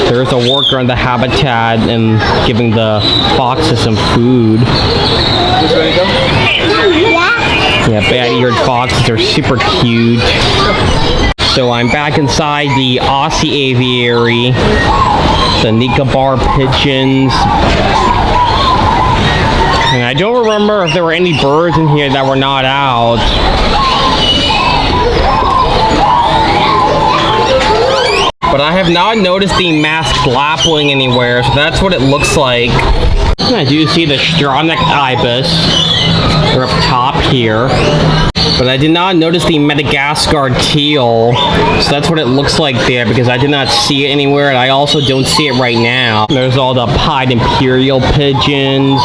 There's a worker in the habitat and giving the foxes some food. Yeah, bat-eared foxes are super cute. So I'm back inside the Aussie aviary. The Nicobar pigeons. And I don't remember if there were any birds in here that were not out. But I have not noticed the masked lapwing anywhere, so that's what it looks like. I do see the Stronach ibis. They're up top here. But I did not notice the Madagascar teal, so that's what it looks like there, because I did not see it anywhere, and I also don't see it right now. There's all the pied imperial pigeons.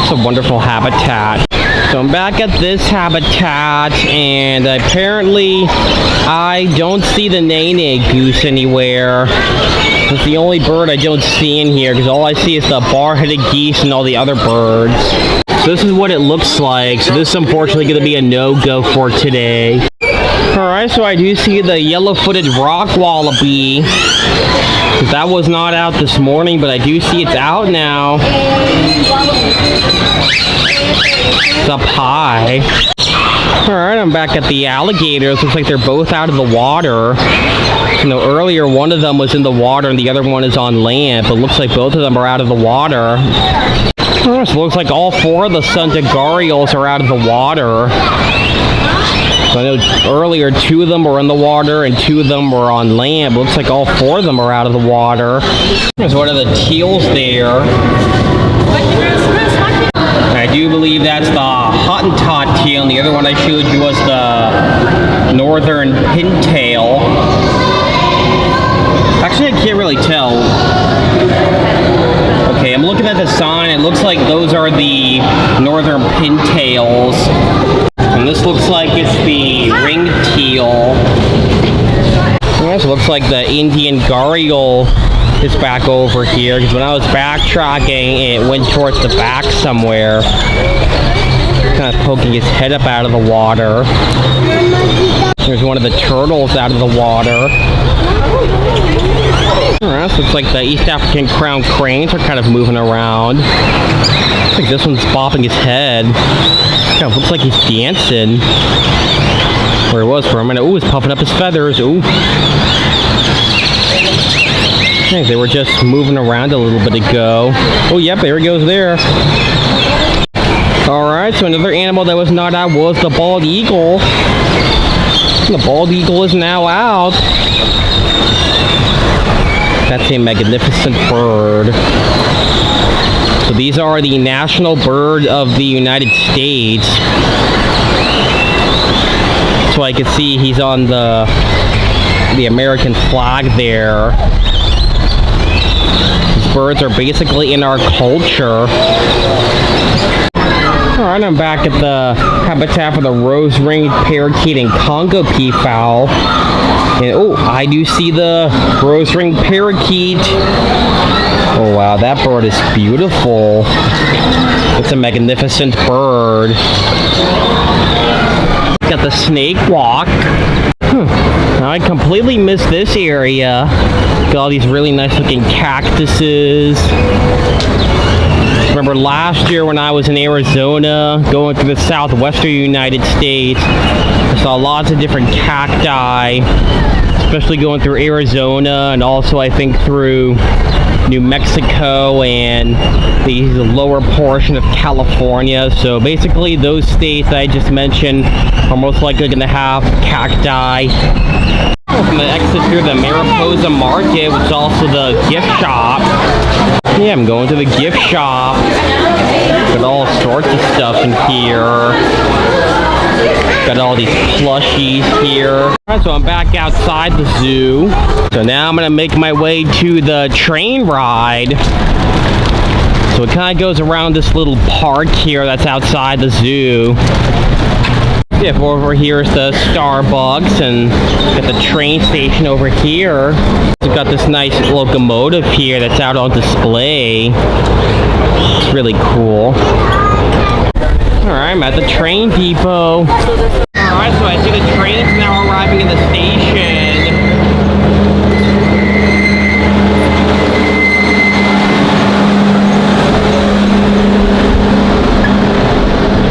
It's a wonderful habitat. So I'm back at this habitat, and apparently I don't see the nene goose anywhere. It's the only bird I don't see in here, because all I see is the bar-headed geese and all the other birds. So this is what it looks like. So this is unfortunately going to be a no-go for today. Alright, so I do see the yellow-footed rock wallaby. That was not out this morning, but I do see it's out now. It's up high. Alright, I'm back at the alligators. Looks like they're both out of the water. You know, earlier one of them was in the water and the other one is on land, but looks like both of them are out of the water. So it looks like all four of the Sundagarials are out of the water. So I know earlier two of them were in the water and two of them were on land. Looks like all four of them are out of the water. There's one of the teals there. I do believe that's the Hottentot teal, and the other one I showed you was the northern pintail. Actually, I can't really tell. Okay, I'm looking at the sign. It looks like those are the northern pintails. And this looks like it's the ringed teal. This looks like the Indian gharial is back over here, because when I was backtracking, it went towards the back somewhere. Kind of poking his head up out of the water. There's one of the turtles out of the water. Alright, so looks like the East African crown cranes are kind of moving around. Looks like this one's bopping his head. Kind of looks like he's dancing. Where he was for a minute. Ooh, he's puffing up his feathers. Ooh. I think they were just moving around a little bit ago. Oh, yep, there he goes there. Alright, so another animal that was not out was the bald eagle. The bald eagle is now out. That's a magnificent bird. So these are the national bird of the United States. So I can see he's on the American flag there. These birds are basically in our culture. Alright, I'm back at the habitat for the rose-ringed parakeet and Congo peafowl. And oh, I do see the rose-ringed parakeet. Oh wow, that bird is beautiful. It's a magnificent bird. Got the snake walk. I completely missed this area. Got all these really nice looking cactuses. Remember last year when I was in Arizona, going through the southwestern United States, I saw lots of different cacti, especially going through Arizona and also I think through New Mexico and the lower portion of California. So basically those states that I just mentioned are most likely going to have cacti. I'm going to exit through the Mariposa Market, which is also the gift shop. Yeah, I'm going to the gift shop. Got all sorts of stuff in here. Got all these plushies here. Alright, so I'm back outside the zoo. So now I'm gonna make my way to the train ride. So it kind of goes around this little park here that's outside the zoo. Yeah, over here is the Starbucks and got the train station over here. We've got this nice locomotive here that's out on display. It's really cool. Alright, I'm at the train depot. Alright, so I see the train is now arriving in the station.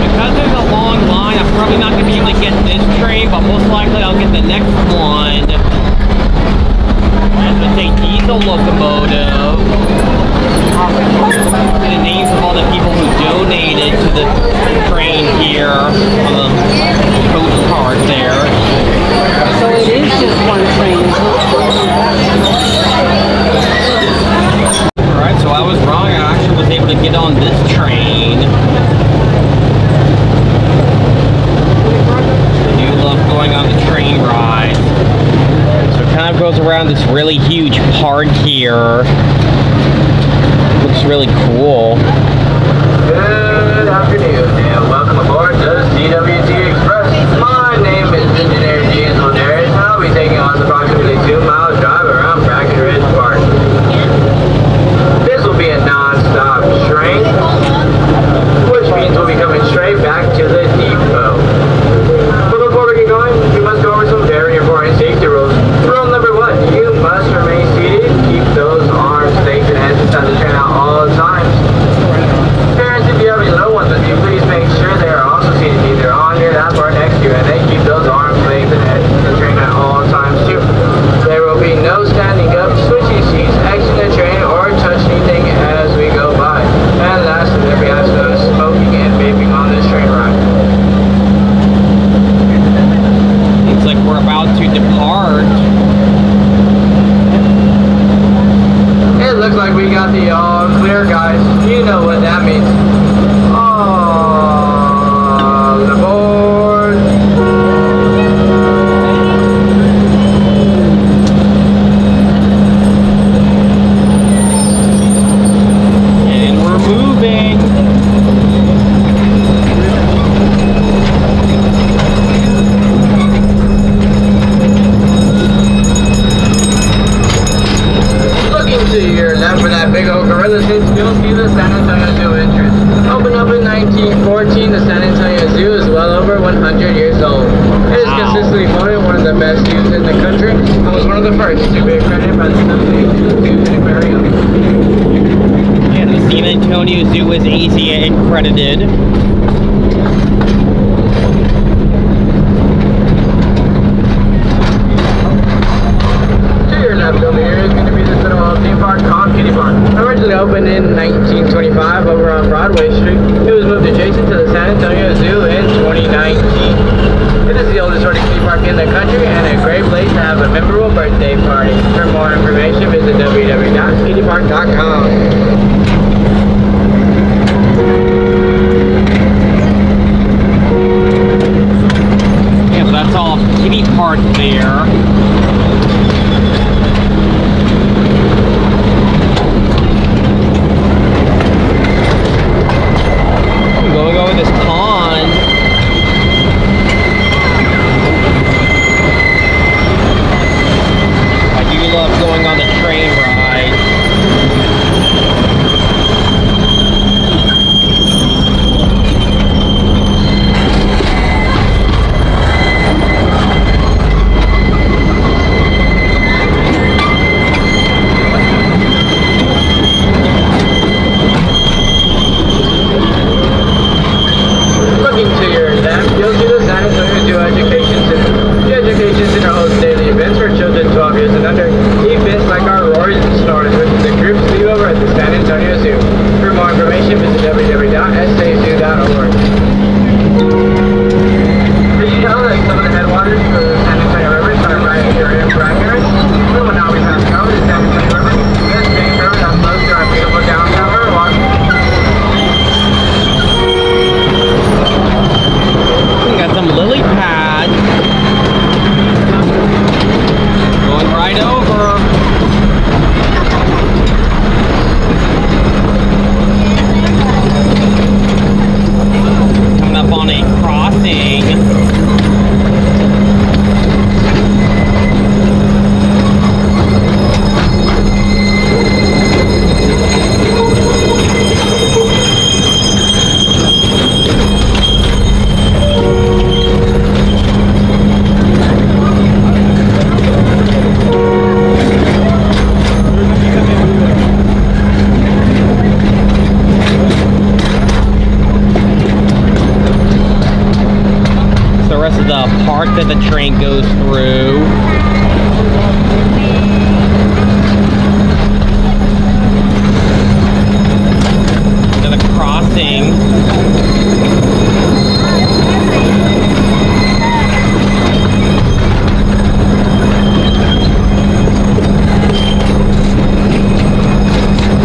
Because there's a long line, I'm probably not going to be able to get this train, but most likely I'll get the next one. It's a diesel locomotive. And the names of all the people who donated to the train here on the coach card there. So it is just one train. Alright, so I was wrong. I actually was able to get on this train. I do love going on the train ride. So it kind of goes around this really huge park here. Looks really cool. Good afternoon and welcome aboard the CWT Express. My name is Engineer Diesel Darius and I'll be taking on approximately 2 miles drive around Breckenridge Park. This will be a non-stop train, which means we'll be coming straight back to the depot. But before we get going, we must go over some very important safety rules. Rule number 1, you must remain seated. Keep those arms, legs, and hands inside the train at all times. Parents, if you have little ones with you, please make sure they are also seated either on your lap or next to here, guys. You know what that means. All aboard. And we're moving. Looking to your left for that big old gorilla sits, you'll see the San Antonio Zoo entrance. Opened up in 1914, the San Antonio Zoo is well over 100 years old. It is consistently voted one of the best zoos in the country and was one of the first to be accredited by the Association of Zoos and Aquariums. Yeah, the San Antonio Zoo is ASIA accredited. To your left over here is going to be this little theme park called Kitty Park. Originally opened in 1925 over on Broadway Street, it was moved adjacent to the San Antonio Zoo in 2019. It is the oldest sort of kitty park in the country and a great place to have a memorable birthday party. For more information, visit www.kittypark.com. Yeah, so that's all kitty park there. Going over this pond. I do love going on the train ride. Looking to your left, you'll see the San Antonio Zoo Education Center. The Education Center hosts daily events for children 12 years and under. Events like our Roars and Snores, which is a group sleepover at the San Antonio Zoo. For more information, visit www.sazoo.org. Did you know that some of the headwaters for the San Antonio River start right here in Breckenridge? We will now be passing over the San Antonio River. This big river that flows through our beautiful downtown Riverwalk. We got some lily pads. Going right over. Coming up on a crossing. The rest of the park that the train goes through. Another crossing.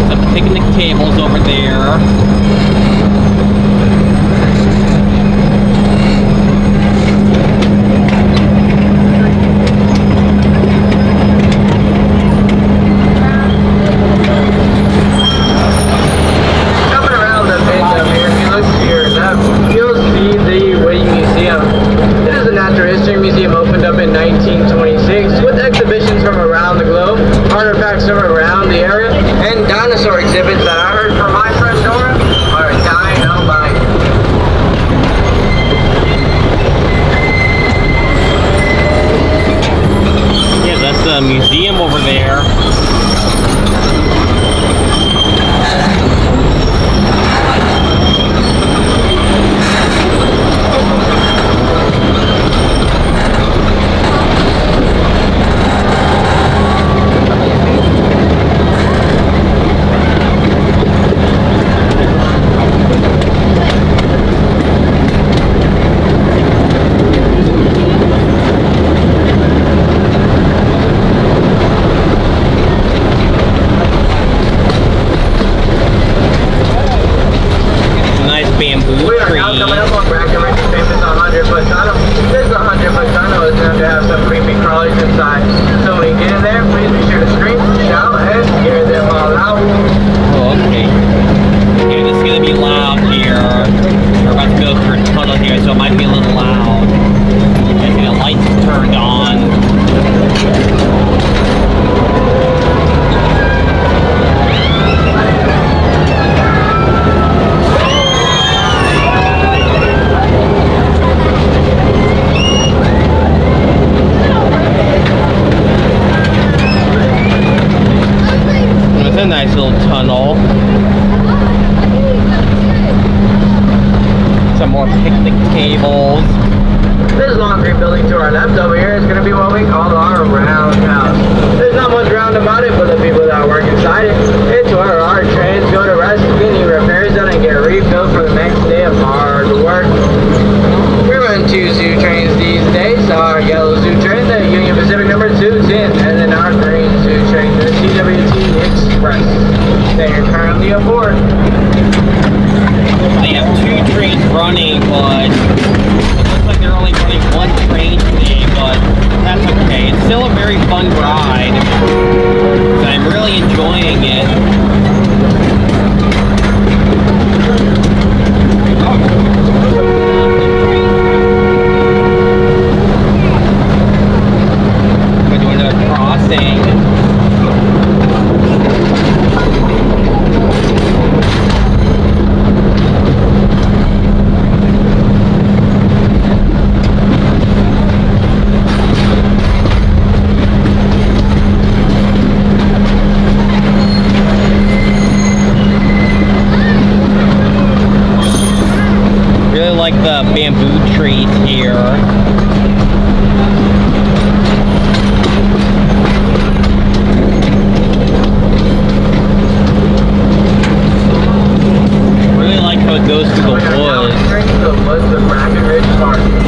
Some picnic tables over there. Coming around the bend up here, if you look to your left, you'll see the Waiting Museum. It is a natural history museum opened up in 1926 with exhibitions from around the globe, artifacts from around the area, and dinosaur exhibits that I heard from my friend Dora are dynamite. Yeah, that's the museum over there. Another nice little tunnel. Some more picnic tables. This long green building to our left over here is going to be what we call our roundhouse. There's not much round about it for the people that work inside it. It's where our trains go to rest, get any repairs done, and get refilled for the next day of hard work. We run 2 zoo trains these days. Our yellow zoo train, the Union Pacific number 210, and then our green zoo train, the CWT Express. They are currently aboard. They have 2 trains running, but it looks like they're only running 1 train today, but that's okay. It's still a very fun ride. So I'm really enjoying it. We're doing another crossing. Like the bamboo trees here. Really like how it goes through the woods. The woods of Breckenridge Park.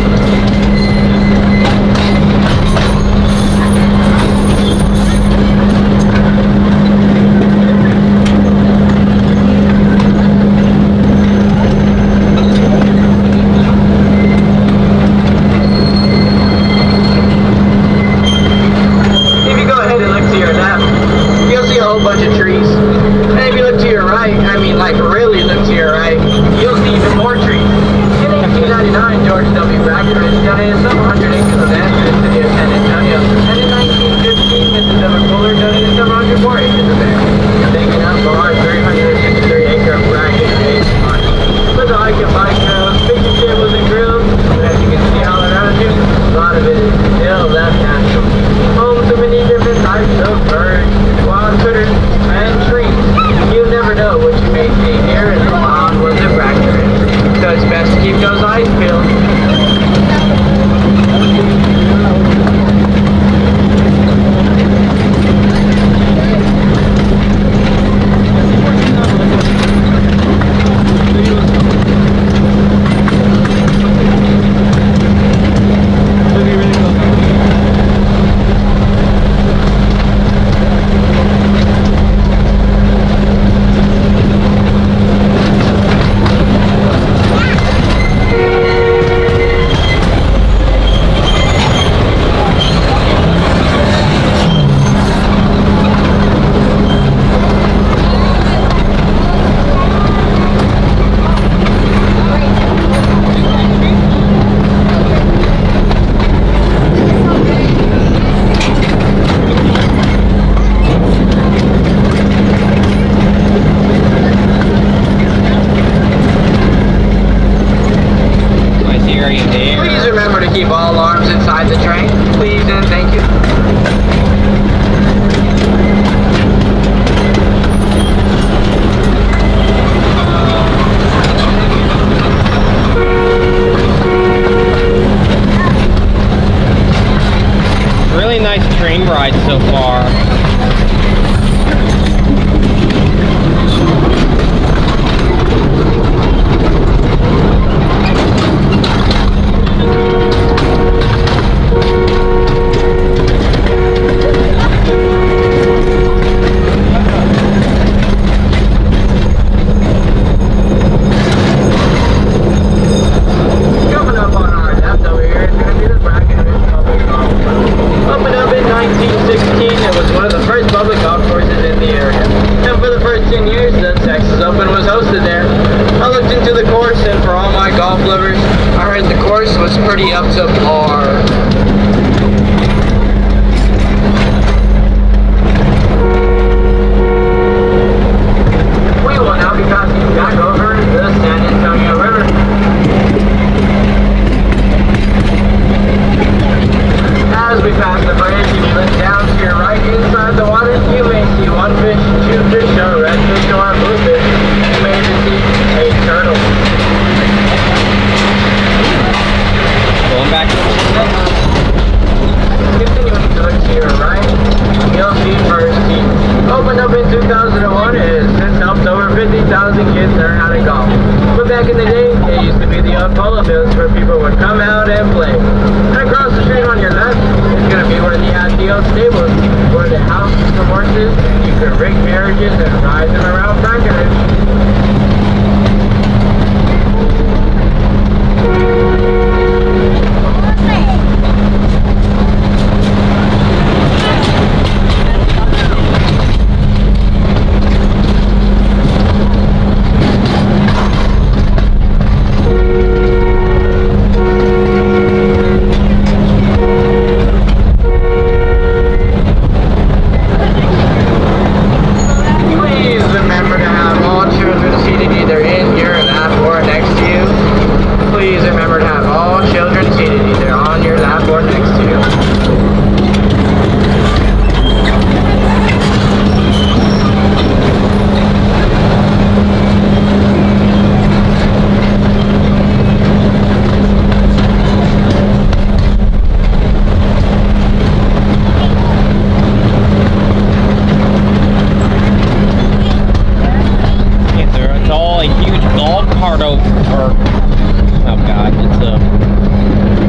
ride so far. Pretty up to par. We will now be passing back over the San Antonio River. As we pass the bridge, if you look down to your right inside the water, you may see one fish, two fish, since 2001 and has since helped over 50,000 kids learn how to golf. But back in the day, it used to be the old polo fields where people would come out and play. And across the street on your left is going to be where the old stables, where the houses for horses, and you can rig carriages and ride them around Kangaroo.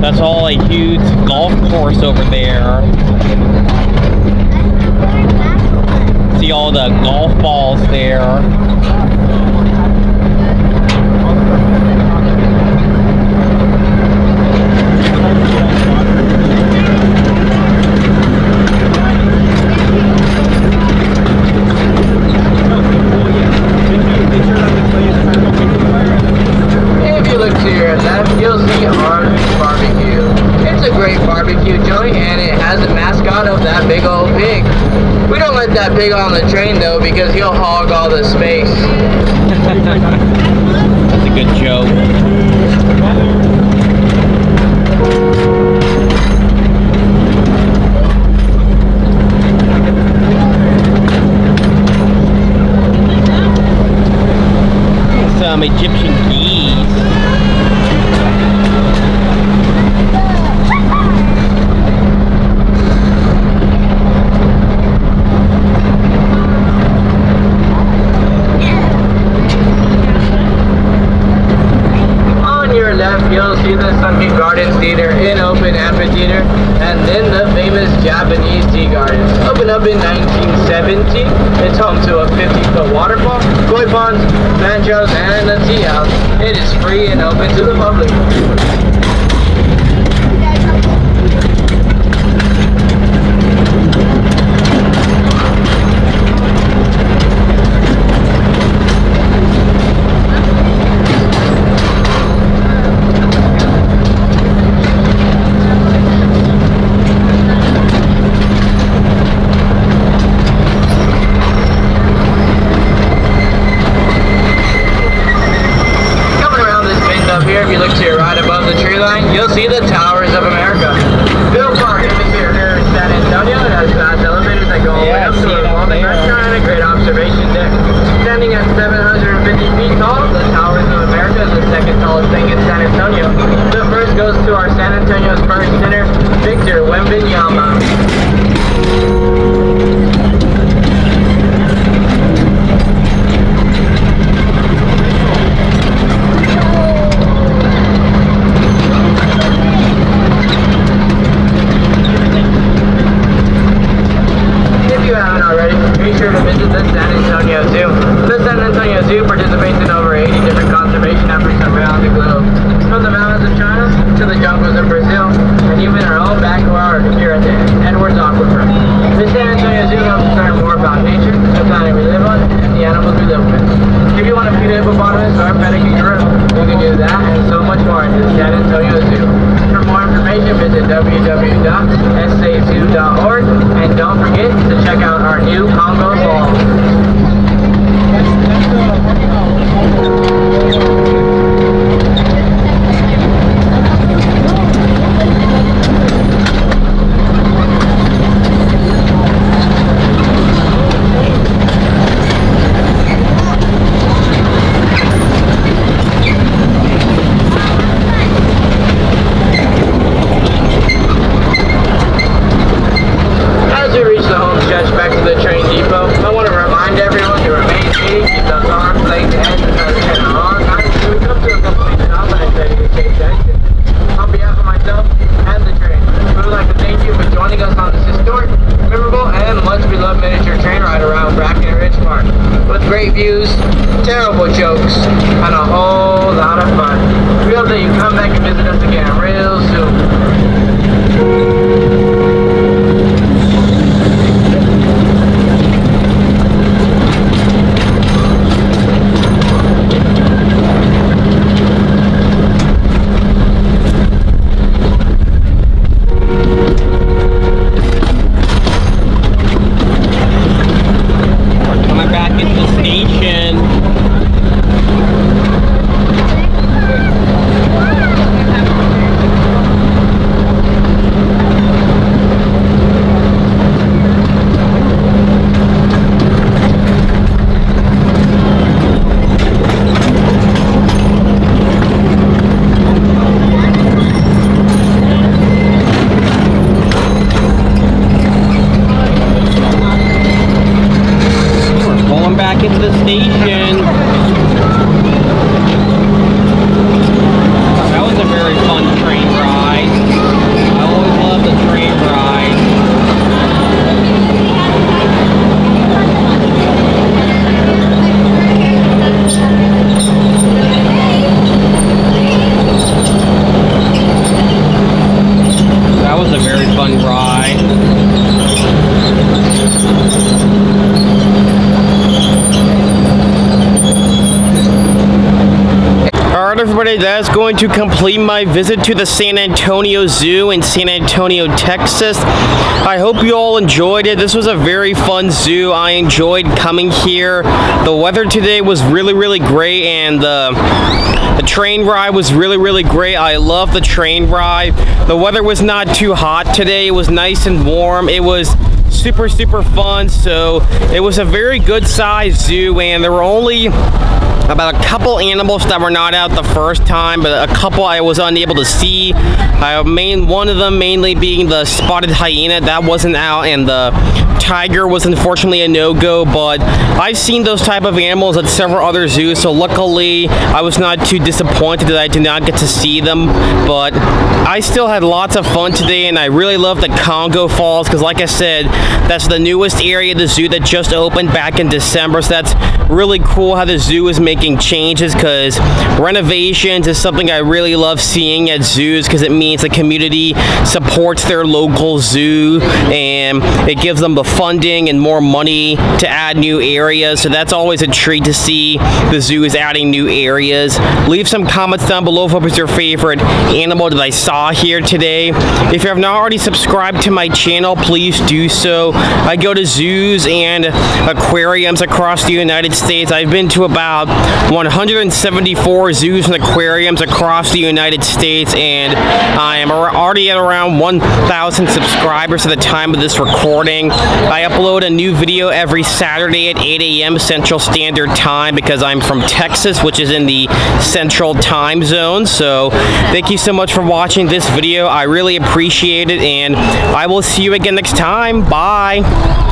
That's all a huge golf course over there. See all the golf balls there. That pig on the train though, because he'll hog all the space. That's a good joke. Some Egyptian geese. You'll see the Sunken Gardens Theater in open amphitheater, and then the famous Japanese tea gardens. Opened up in 1970, it's home to a 50-foot waterfall, koi ponds, manchos, and a tea house. It is free and open to the public. You'll see the Towers of America. Bill Park is here in San Antonio. It has glass elevators that go all the way up to a revolving restaurant and a great observation deck. Standing at 750 feet tall, the Towers of America is the second tallest thing in San Antonio. The first goes to our San Antonio Spurs center, Victor Wembanyama. Be sure to visit the San Antonio Zoo. The San Antonio Zoo participates in over 80 different conservation efforts around the globe. From the mountains of China to the jungles of Brazil, and even our own backyard here at the Edwards Aquifer. The San Antonio Zoo helps us learn more about nature, the planet we live on, and the animals we live with. If you want to feed a hippopotamus or pet a kangaroo, you can do that and so much more at the San Antonio Zoo. For more information, visit www.sazoo.org, and don't forget to check out our new Congo Falls. As we reach the home stretch back to the train depot, I want to remind great views, terrible jokes, and a whole lot of fun. We hope that you come back and visit us again real soon. Coming back into the station. Pulling back into the station. That was a very fun train ride. I always love the train ride. That was a very fun ride. Alright everybody, that's going to complete my visit to the San Antonio Zoo in San Antonio, Texas. I hope you all enjoyed it. This was a very fun zoo. I enjoyed coming here. The weather today was really great, and the train ride was really great. I love the train ride. The weather was not too hot today. It was nice and warm. It was super fun. So it was a very good sized zoo, and there were only about a couple animals that were not out the first time, but a couple I was unable to see. One of them mainly being the spotted hyena, that wasn't out, and the tiger was unfortunately a no-go, but I've seen those type of animals at several other zoos, so luckily I was not too disappointed that I did not get to see them. But I still had lots of fun today, and I really love the Congo Falls, because like I said, that's the newest area of the zoo that just opened back in December, so that's really cool how the zoo is making changes, because renovations is something I really love seeing at zoos, because it means the community supports their local zoo and it gives them the funding and more money to add new areas. So that's always a treat to see the zoo is adding new areas. Leave some comments down below what was your favorite animal that I saw here today. If you have not already subscribed to my channel, please do so. I go to zoos and aquariums across the United States. I've been to about 174 zoos and aquariums across the United States, and I am already at around 1,000 subscribers at the time of this recording. I upload a new video every Saturday at 8 a.m. Central Standard Time, because I'm from Texas, which is in the Central Time Zone. So thank you so much for watching this video. I really appreciate it, and I will see you again next time. Bye.